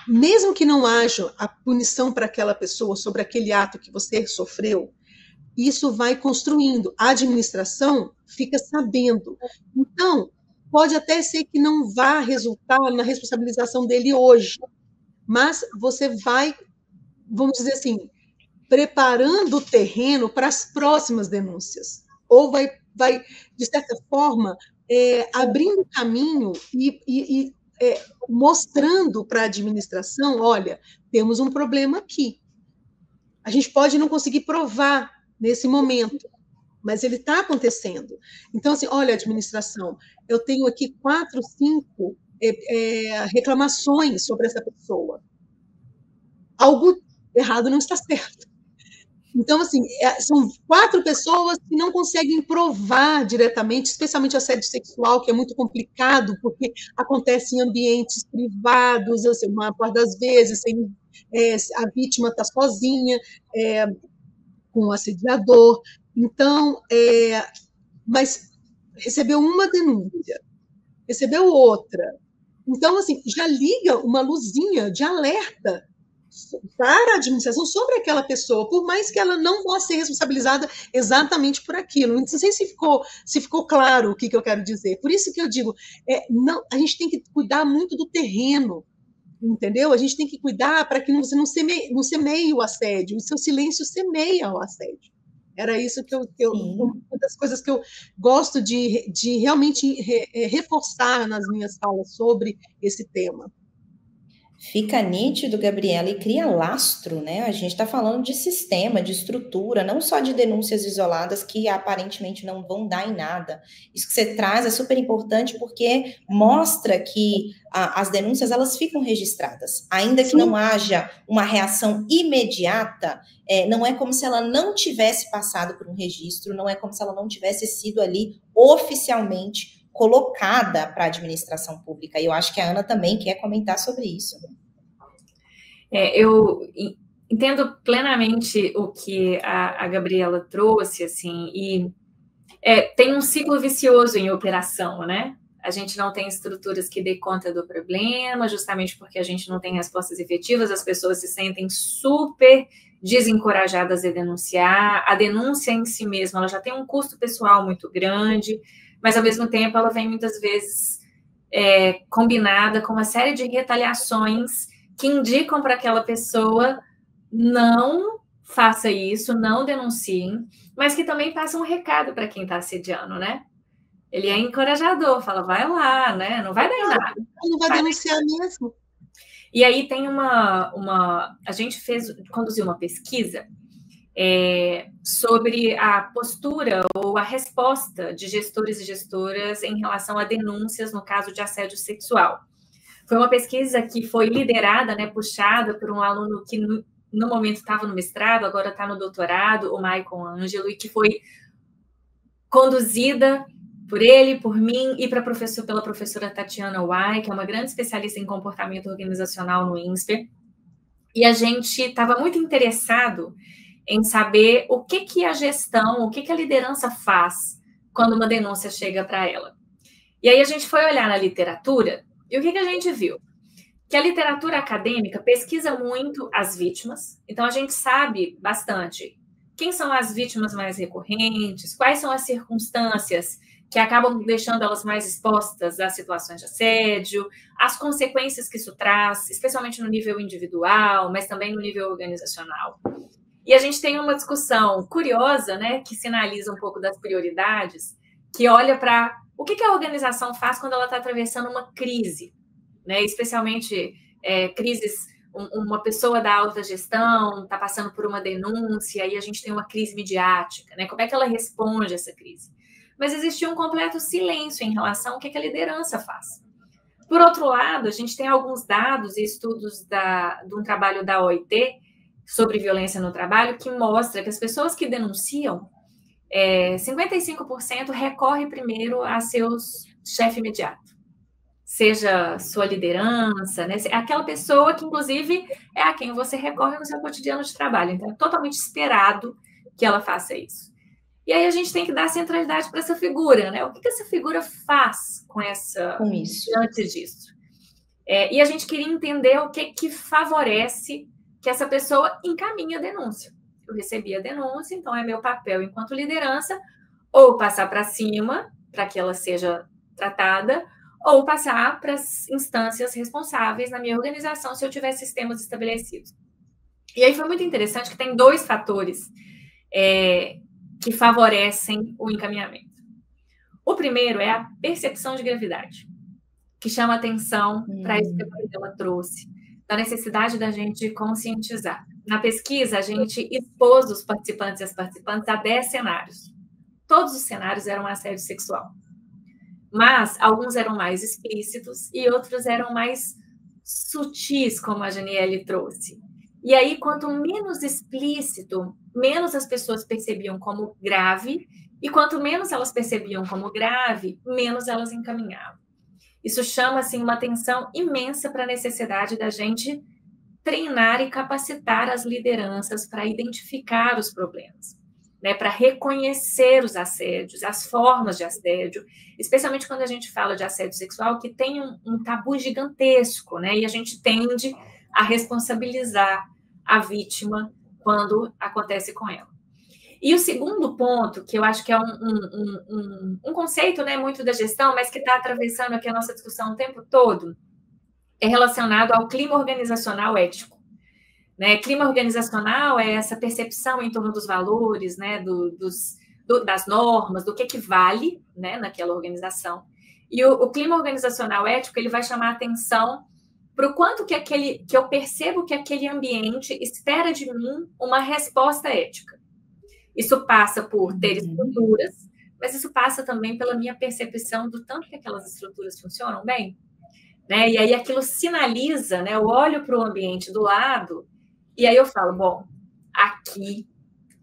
Mesmo que não haja a punição para aquela pessoa sobre aquele ato que você sofreu, isso vai construindo. A administração fica sabendo. Então, pode até ser que não vá resultar na responsabilização dele hoje, mas você vai, vamos dizer assim, preparando o terreno para as próximas denúncias, ou vai de certa forma, abrindo caminho e mostrando para a administração, olha, temos um problema aqui. A gente pode não conseguir provar nesse momento, mas ele está acontecendo. Então, assim, olha, administração, eu tenho aqui 4, 5 reclamações sobre essa pessoa. Algo errado não está certo. Então, assim, são 4 pessoas que não conseguem provar diretamente, especialmente assédio sexual, que é muito complicado, porque acontece em ambientes privados, assim, uma parte das vezes, a vítima está sozinha, com o assediador. Então, mas recebeu uma denúncia, recebeu outra. Então, assim, já liga uma luzinha de alerta para a administração sobre aquela pessoa, por mais que ela não vá ser responsabilizada exatamente por aquilo. Não sei se ficou claro o que eu quero dizer. Por isso que eu digo, não, a gente tem que cuidar muito do terreno, entendeu? A gente tem que cuidar para que você não semeie o assédio, o seu silêncio semeia o assédio. Era isso que uma das coisas que eu gosto de realmente reforçar nas minhas falas sobre esse tema. Fica nítido, Gabriela, e cria lastro, né? A gente está falando de sistema, de estrutura, não só de denúncias isoladas que aparentemente não vão dar em nada. Isso que você traz é super importante porque mostra que as denúncias elas ficam registradas, ainda que não haja uma reação imediata. Não é como se ela não tivesse passado por um registro, não é como se ela não tivesse sido ali oficialmente colocada para a administração pública. E eu acho que a Ana também quer comentar sobre isso. Eu entendo plenamente o que a Gabriela trouxe, assim, e tem um ciclo vicioso em operação, né? A gente não tem estruturas que dê conta do problema, justamente porque a gente não tem respostas efetivas, as pessoas se sentem super desencorajadas a denunciar. A denúncia em si mesma, ela já tem um custo pessoal muito grande, mas, ao mesmo tempo, ela vem muitas vezes combinada com uma série de retaliações que indicam para aquela pessoa não faça isso, não denuncie, mas que também passa um recado para quem está assediando, né? Ele é encorajador, fala, vai lá, né? Não vai dar em nada. Não vai denunciar mesmo. E aí tem a gente conduziu uma pesquisa sobre a postura ou a resposta de gestores e gestoras em relação a denúncias no caso de assédio sexual. Foi uma pesquisa que foi liderada, né, puxada por um aluno que no momento estava no mestrado, agora está no doutorado, o Maicon Ângelo, e que foi conduzida por ele, por mim e pela professora Tatiana Uai, que é uma grande especialista em comportamento organizacional no INSPER. E a gente estava muito interessado em saber o que a gestão, o que a liderança faz quando uma denúncia chega para ela. E aí a gente foi olhar na literatura, e o que a gente viu? Que a literatura acadêmica pesquisa muito as vítimas, então a gente sabe bastante quem são as vítimas mais recorrentes, quais são as circunstâncias que acabam deixando elas mais expostas a situações de assédio, as consequências que isso traz, especialmente no nível individual, mas também no nível organizacional. E a gente tem uma discussão curiosa, né, que sinaliza um pouco das prioridades, que olha para o que a organização faz quando ela está atravessando uma crise, né, especialmente crises, uma pessoa da alta gestão está passando por uma denúncia e a gente tem uma crise midiática, né, como é que ela responde a essa crise? Mas existe um completo silêncio em relação ao que a liderança faz. Por outro lado, a gente tem alguns dados e estudos de um trabalho da OIT sobre violência no trabalho que mostra que as pessoas que denunciam, 55% recorre primeiro a seus chefe imediato, seja sua liderança, né? Aquela pessoa que, inclusive, é a quem você recorre no seu cotidiano de trabalho. Então, é totalmente esperado que ela faça isso. E aí a gente tem que dar centralidade para essa figura, né? O que essa figura faz com isso, diante disso? E a gente queria entender o que favorece que essa pessoa encaminhe a denúncia. Eu recebi a denúncia, então é meu papel enquanto liderança ou passar para cima para que ela seja tratada ou passar para as instâncias responsáveis na minha organização se eu tiver sistemas estabelecidos. E aí foi muito interessante que tem 2 fatores que favorecem o encaminhamento. O primeiro é a percepção de gravidade, que chama atenção para isso que a Gabriela trouxe, da necessidade da gente conscientizar. Na pesquisa, a gente expôs os participantes e as participantes a 10 cenários. Todos os cenários eram assédio sexual. Mas alguns eram mais explícitos e outros eram mais sutis, como a Janiele trouxe. E aí, quanto menos explícito, menos as pessoas percebiam como grave, e quanto menos elas percebiam como grave, menos elas encaminhavam. Isso chama assim, uma atenção imensa para a necessidade da gente treinar e capacitar as lideranças para identificar os problemas, né, para reconhecer os assédios, as formas de assédio, especialmente quando a gente fala de assédio sexual, que tem um tabu gigantesco, né, e a gente tende a responsabilizar a vítima quando acontece com ela. E o segundo ponto, que eu acho que é um conceito, né, muito da gestão, mas que está atravessando aqui a nossa discussão o tempo todo, é relacionado ao clima organizacional ético. Né? Clima organizacional é essa percepção em torno dos valores, né, das normas, do que vale, né, naquela organização. E o clima organizacional ético, ele vai chamar a atenção para o quanto que eu percebo que aquele ambiente espera de mim uma resposta ética. Isso passa por ter estruturas, mas isso passa também pela minha percepção do tanto que aquelas estruturas funcionam bem. Né? E aí aquilo sinaliza, né? Eu olho para o ambiente do lado e aí eu falo, bom, aqui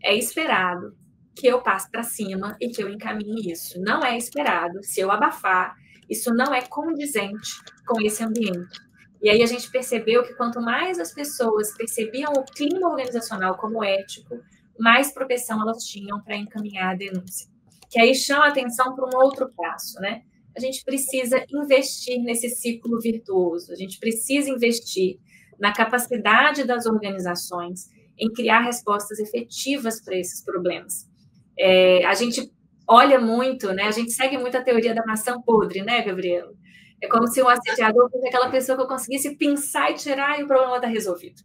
é esperado que eu passe para cima e que eu encaminhe isso. Não é esperado, se eu abafar, isso não é condizente com esse ambiente. E aí a gente percebeu que quanto mais as pessoas percebiam o clima organizacional como ético, mais propensão elas tinham para encaminhar a denúncia. Que aí chama a atenção para um outro passo, né? A gente precisa investir nesse ciclo virtuoso, a gente precisa investir na capacidade das organizações em criar respostas efetivas para esses problemas. A gente olha muito, né? A gente segue muito a teoria da maçã podre, né, Gabriela? É como se um assediador fosse aquela pessoa que eu conseguisse pinçar e tirar e o problema está resolvido.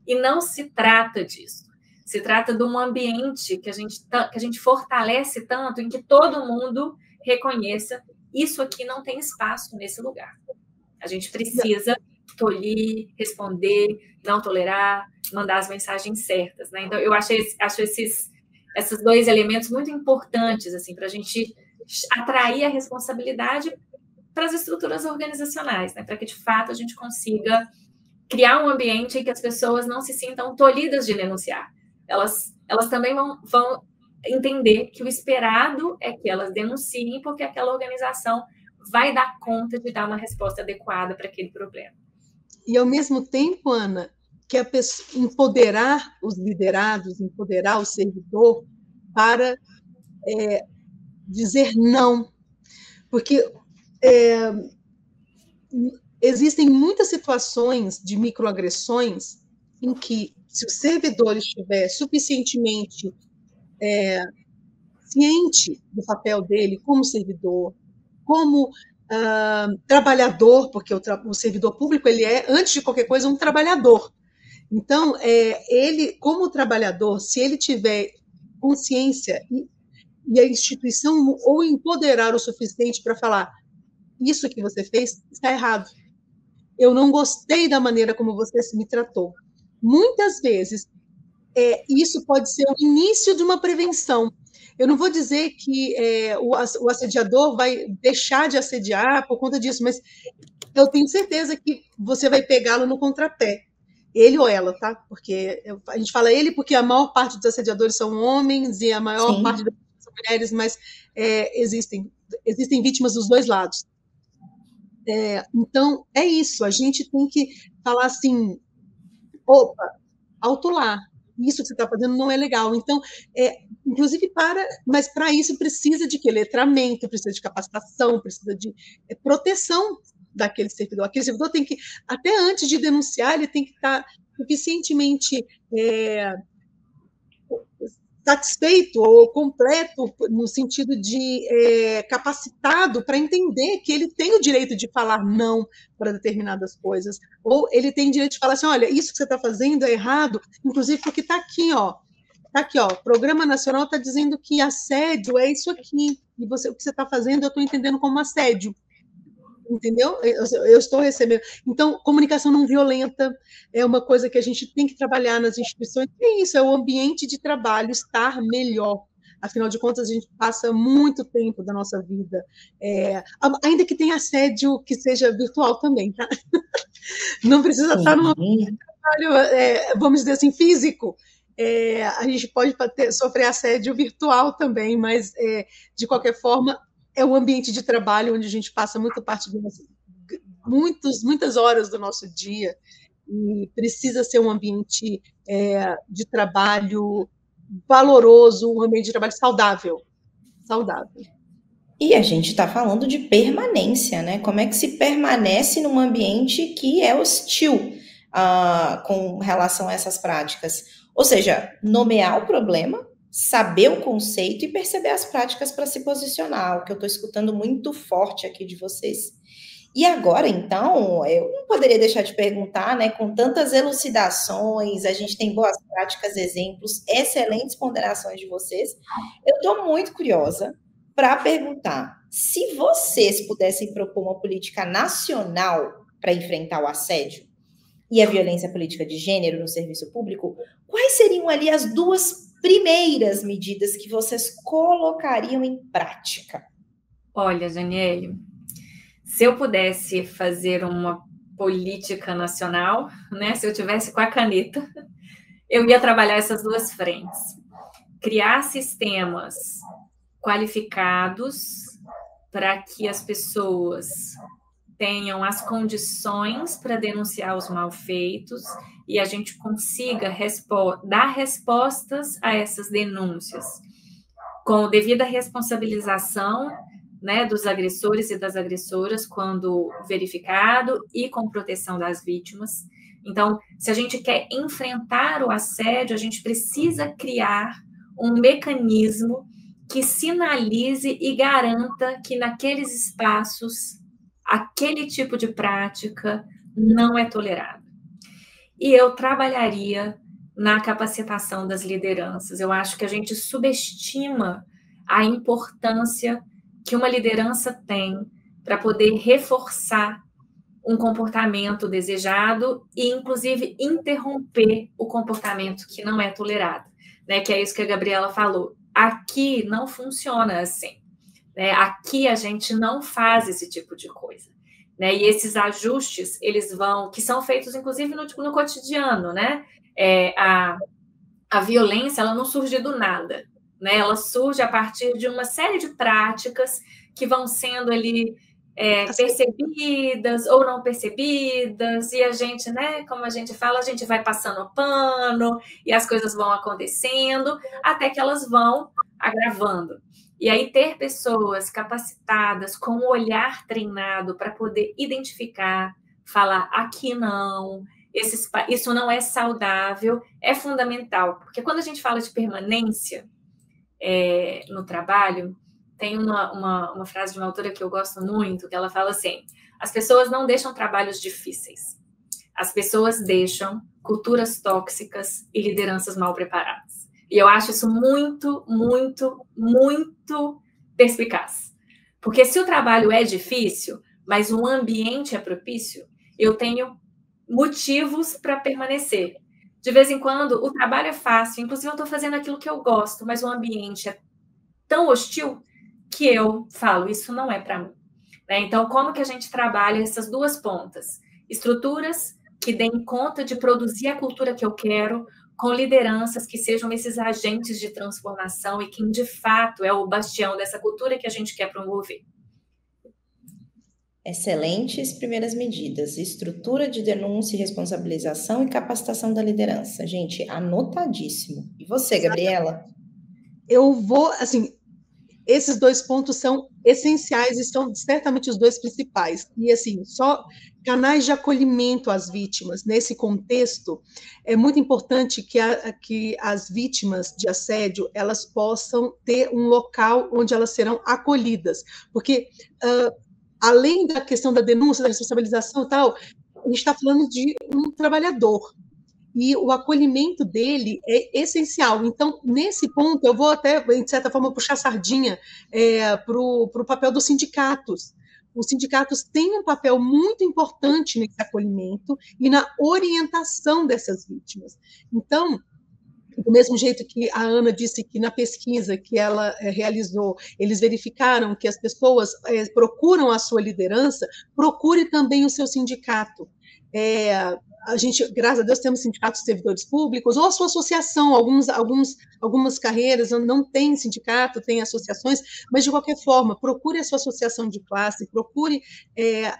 E não se trata disso. Se trata de um ambiente que a gente fortalece tanto em que todo mundo reconheça isso aqui não tem espaço nesse lugar. A gente precisa tolir, responder, não tolerar, mandar as mensagens certas, né? Então, eu acho esses dois elementos muito importantes assim, para a gente atrair a responsabilidade para as estruturas organizacionais, né? Para que, de fato, a gente consiga criar um ambiente em que as pessoas não se sintam tolhidas de denunciar. Elas também vão entender que o esperado é que elas denunciem, porque aquela organização vai dar conta de dar uma resposta adequada para aquele problema. E, ao mesmo tempo, Ana, que a pessoa, empoderar os liderados, empoderar o servidor para dizer não. Porque existem muitas situações de microagressões em que, se o servidor estiver suficientemente ciente do papel dele como servidor, como trabalhador, porque o servidor público ele é, antes de qualquer coisa, um trabalhador. Então, ele, como trabalhador, se ele tiver consciência e a instituição ou empoderar o suficiente para falar isso que você fez está errado. Eu não gostei da maneira como você me tratou. Muitas vezes, isso pode ser o início de uma prevenção. Eu não vou dizer que o assediador vai deixar de assediar por conta disso, mas eu tenho certeza que você vai pegá-lo no contrapé. Ele ou ela, tá? Porque a gente fala ele porque a maior parte dos assediadores são homens e a maior parte das são mulheres, mas existem vítimas dos dois lados. Então, é isso. A gente tem que falar assim, opa, alto lá. Isso que você está fazendo não é legal. Então, inclusive mas para isso precisa de quê? Letramento, precisa de capacitação, precisa de proteção daquele servidor. Aquele servidor tem que, até antes de denunciar, ele tem que estar suficientemente satisfeito ou completo no sentido de capacitado para entender que ele tem o direito de falar não para determinadas coisas, ou ele tem o direito de falar assim, olha, isso que você está fazendo é errado, inclusive porque está aqui, ó, o Programa Nacional está dizendo que assédio é isso aqui, e o que você está fazendo eu estou entendendo como assédio. Entendeu? Eu estou recebendo. Então, comunicação não violenta é uma coisa que a gente tem que trabalhar nas instituições. É isso, é o ambiente de trabalho estar melhor. Afinal de contas, a gente passa muito tempo da nossa vida, ainda que tenha assédio que seja virtual também, tá? Não precisa estar numa trabalho, vamos dizer assim, físico, a gente pode sofrer assédio virtual também, mas, de qualquer forma, é um ambiente de trabalho onde a gente passa muitas horas do nosso dia, e precisa ser um ambiente de trabalho valoroso, um ambiente de trabalho saudável. E a gente está falando de permanência, né? Como é que se permanece num ambiente que é hostil com relação a essas práticas? Ou seja, nomear o problema, saber o conceito e perceber as práticas para se posicionar, o que eu estou escutando muito forte aqui de vocês. E agora, então, eu não poderia deixar de perguntar, né? Com tantas elucidações, a gente tem boas práticas, exemplos, excelentes ponderações de vocês. Eu estou muito curiosa para perguntar: se vocês pudessem propor uma política nacional para enfrentar o assédio e a violência política de gênero no serviço público, quais seriam ali as 2 primeiras medidas que vocês colocariam em prática? Olha, Janiele, se eu pudesse fazer uma política nacional, né, se eu tivesse com a caneta, eu ia trabalhar essas 2 frentes. Criar sistemas qualificados para que as pessoas tenham as condições para denunciar os malfeitos e a gente consiga dar respostas a essas denúncias com devida responsabilização, né, dos agressores e das agressoras quando verificado e com proteção das vítimas. Então, se a gente quer enfrentar o assédio, a gente precisa criar um mecanismo que sinalize e garanta que naqueles espaços aquele tipo de prática não é tolerado. E eu trabalharia na capacitação das lideranças. Eu acho que a gente subestima a importância que uma liderança tem para poder reforçar um comportamento desejado e, inclusive, interromper o comportamento que não é tolerado, né? Que é isso que a Gabriela falou. Aqui não funciona assim, né? Aqui a gente não faz esse tipo de coisa, né? E esses ajustes, eles que são feitos, inclusive, no cotidiano, né? A violência, ela não surge do nada, né? Ela surge a partir de uma série de práticas que vão sendo ali percebidas ou não percebidas, e a gente, né, como a gente fala, a gente vai passando o pano, e as coisas vão acontecendo, até que elas vão agravando. E aí ter pessoas capacitadas, com o olhar treinado para poder identificar, falar, aqui não, isso não é saudável, é fundamental. Porque quando a gente fala de permanência no trabalho, tem uma frase de uma autora que eu gosto muito, que ela fala assim: as pessoas não deixam trabalhos difíceis, as pessoas deixam culturas tóxicas e lideranças mal preparadas. E eu acho isso muito, muito, muito perspicaz. Porque se o trabalho é difícil, mas o ambiente é propício, eu tenho motivos para permanecer. De vez em quando, o trabalho é fácil, inclusive eu estou fazendo aquilo que eu gosto, mas o ambiente é tão hostil que eu falo, isso não é para mim. Né? Então, como que a gente trabalha essas 2 pontas? Estruturas que deem conta de produzir a cultura que eu quero, com lideranças que sejam esses agentes de transformação e quem, de fato, é o bastião dessa cultura que a gente quer promover. Excelentes primeiras medidas: estrutura de denúncia e responsabilização e capacitação da liderança. Gente, anotadíssimo. E você, Gabriela? Eu vou, assim, esses 2 pontos são essenciais e são certamente os 2 principais. E, assim, só canais de acolhimento às vítimas. Nesse contexto, é muito importante que as vítimas de assédio, elas possam ter um local onde elas serão acolhidas. Porque, além da questão da denúncia, da responsabilização e tal, a gente está falando de um trabalhador. E o acolhimento dele é essencial. Então, nesse ponto, eu vou até, de certa forma, puxar a sardinha para o papel dos sindicatos. Os sindicatos têm um papel muito importante nesse acolhimento e na orientação dessas vítimas. Então, do mesmo jeito que a Ana disse que na pesquisa que ela realizou, eles verificaram que as pessoas procuram a sua liderança, procure também o seu sindicato. a gente, graças a Deus, temos sindicatos de servidores públicos, ou a sua associação, algumas carreiras não tem sindicato, tem associações, mas, de qualquer forma, procure a sua associação de classe, procure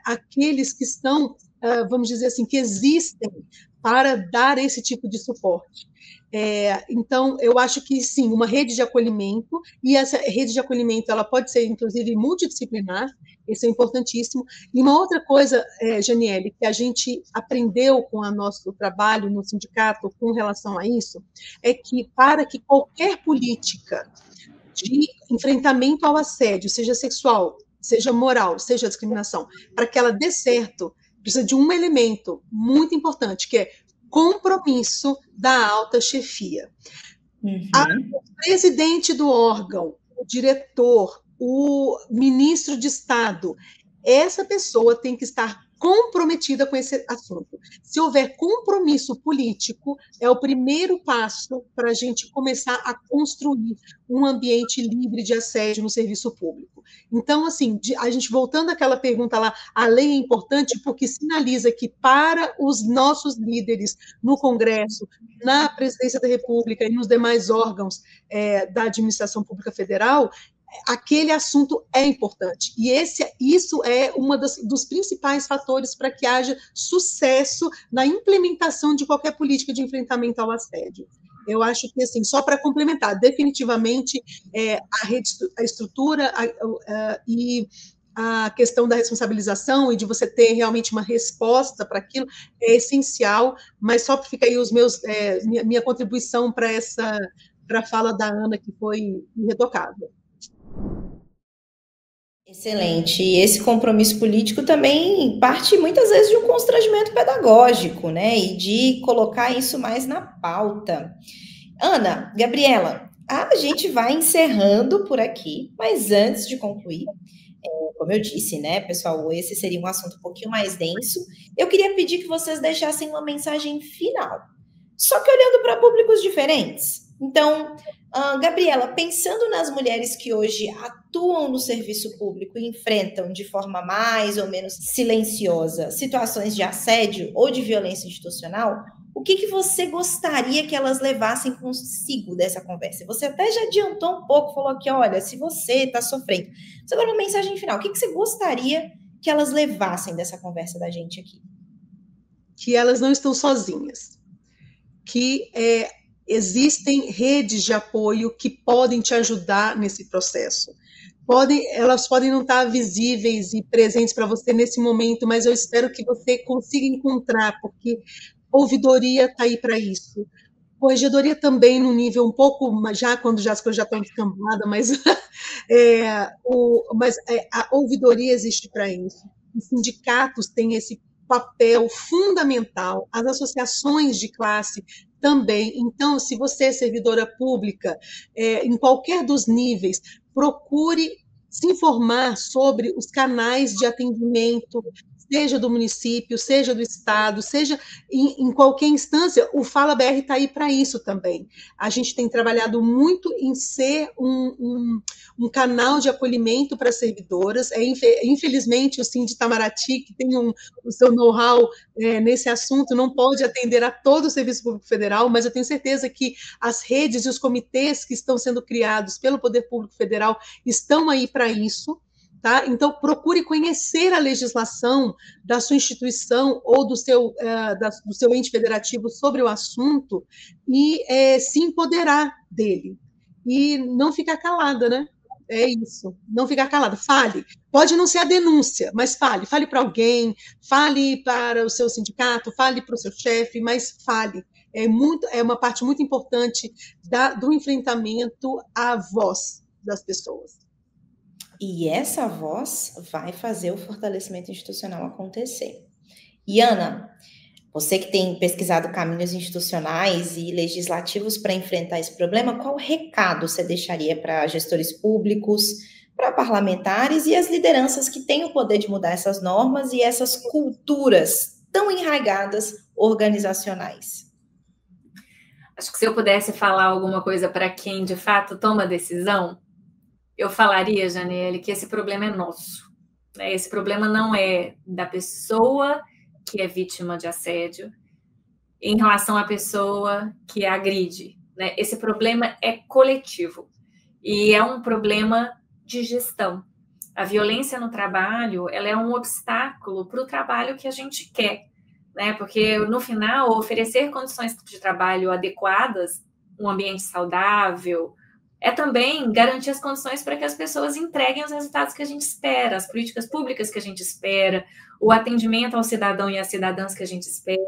aqueles que estão, vamos dizer assim, que existem para dar esse tipo de suporte. Então, eu acho que, sim, uma rede de acolhimento, e essa rede de acolhimento ela pode ser, inclusive, multidisciplinar, isso é importantíssimo. E uma outra coisa, Janiele, que a gente aprendeu com o nosso trabalho no sindicato com relação a isso, é que para que qualquer política de enfrentamento ao assédio, seja sexual, seja moral, seja discriminação, para que ela dê certo, precisa de um elemento muito importante, que é compromisso da alta chefia. O presidente do órgão, o diretor, o ministro de Estado, essa pessoa tem que estar comprometida com esse assunto. Se houver compromisso político, é o primeiro passo para a gente começar a construir um ambiente livre de assédio no serviço público. Então, assim, a gente voltando àquela pergunta lá, a lei é importante porque sinaliza que para os nossos líderes no Congresso, na Presidência da República e nos demais órgãos da administração pública federal, aquele assunto é importante. E isso é um dos principais fatores para que haja sucesso na implementação de qualquer política de enfrentamento ao assédio. Eu acho que, assim, só para complementar, definitivamente, a estrutura e a questão da responsabilização e de você ter realmente uma resposta para aquilo é essencial, mas só fica aí minha contribuição para a fala da Ana, que foi irretocável. Excelente. E esse compromisso político também parte muitas vezes de um constrangimento pedagógico, né? E de colocar isso mais na pauta. Ana, Gabriela, a gente vai encerrando por aqui, mas antes de concluir, como eu disse, né, pessoal, esse seria um assunto um pouquinho mais denso. Eu queria pedir que vocês deixassem uma mensagem final, só que olhando para públicos diferentes. Então, Gabriela, pensando nas mulheres que hoje atuam no serviço público e enfrentam de forma mais ou menos silenciosa situações de assédio ou de violência institucional, o que você gostaria que elas levassem consigo dessa conversa? Você até já adiantou um pouco, falou que, olha, se você está sofrendo. Mas agora uma mensagem final, o que você gostaria que elas levassem dessa conversa da gente aqui? Que elas não estão sozinhas, que existem redes de apoio que podem te ajudar nesse processo. Elas podem não estar visíveis e presentes para você nesse momento, mas eu espero que você consiga encontrar, porque ouvidoria está aí para isso. Corregedoria também no nível um pouco, já quando as coisas já estão descambadas, mas, a ouvidoria existe para isso. Os sindicatos têm esse papel fundamental, as associações de classe também. Então, se você é servidora pública, em qualquer dos níveis, procure se informar sobre os canais de atendimento, seja do município, seja do estado, seja em qualquer instância, o Fala BR está aí para isso também. A gente tem trabalhado muito em ser um canal de acolhimento para servidoras. Infelizmente, o Sindi Itamaraty, que tem o seu know-how nesse assunto, não pode atender a todo o Serviço Público Federal, mas eu tenho certeza que as redes e os comitês que estão sendo criados pelo Poder Público Federal estão aí para isso. Tá? Então, procure conhecer a legislação da sua instituição ou do seu ente federativo sobre o assunto e se empoderar dele. E não ficar calada, né? É isso, não ficar calada. Fale. Pode não ser a denúncia, mas fale. Fale para alguém, fale para o seu sindicato, fale para o seu chefe, mas fale. É uma parte muito importante do enfrentamento à voz das pessoas. E essa voz vai fazer o fortalecimento institucional acontecer. E, Ana, você que tem pesquisado caminhos institucionais e legislativos para enfrentar esse problema, qual recado você deixaria para gestores públicos, para parlamentares e as lideranças que têm o poder de mudar essas normas e essas culturas tão enraigadas organizacionais? Acho que se eu pudesse falar alguma coisa para quem, de fato, toma decisão, eu falaria, Janiele, que esse problema é nosso. Esse problema não é da pessoa que é vítima de assédio, em relação à pessoa que agride, né? Esse problema é coletivo e é um problema de gestão. A violência no trabalho, ela é um obstáculo para o trabalho que a gente quer, né? Porque, no final, oferecer condições de trabalho adequadas, um ambiente saudável, é também garantir as condições para que as pessoas entreguem os resultados que a gente espera, as políticas públicas que a gente espera, o atendimento ao cidadão e às cidadãs que a gente espera,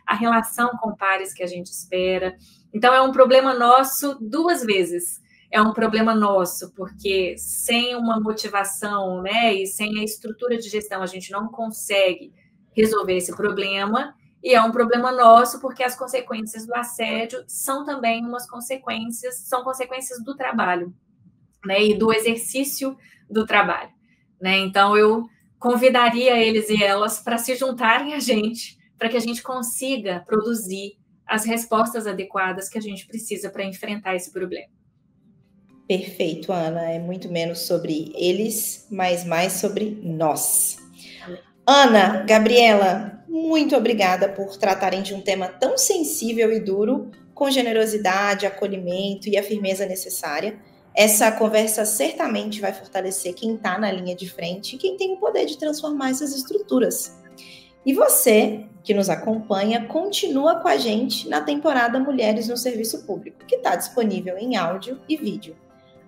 a relação com pares que a gente espera. Então, é um problema nosso duas vezes. É um problema nosso, porque sem uma motivação, né, e sem a estrutura de gestão, a gente não consegue resolver esse problema. E é um problema nosso, porque as consequências do assédio são também são consequências do trabalho, né, e do exercício do trabalho, né? Então, eu convidaria eles e elas para se juntarem a gente, para que a gente consiga produzir as respostas adequadas que a gente precisa para enfrentar esse problema. Perfeito, Ana. É muito menos sobre eles, mas mais sobre nós. Ana, Gabriela, muito obrigada por tratarem de um tema tão sensível e duro, com generosidade, acolhimento e a firmeza necessária. Essa conversa certamente vai fortalecer quem está na linha de frente e quem tem o poder de transformar essas estruturas. E você, que nos acompanha, continua com a gente na temporada Mulheres no Serviço Público, que está disponível em áudio e vídeo.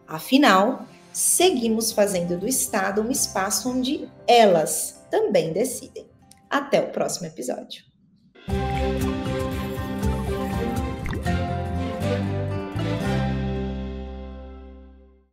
Afinal, seguimos fazendo do Estado um espaço onde elas também decidem. Até o próximo episódio.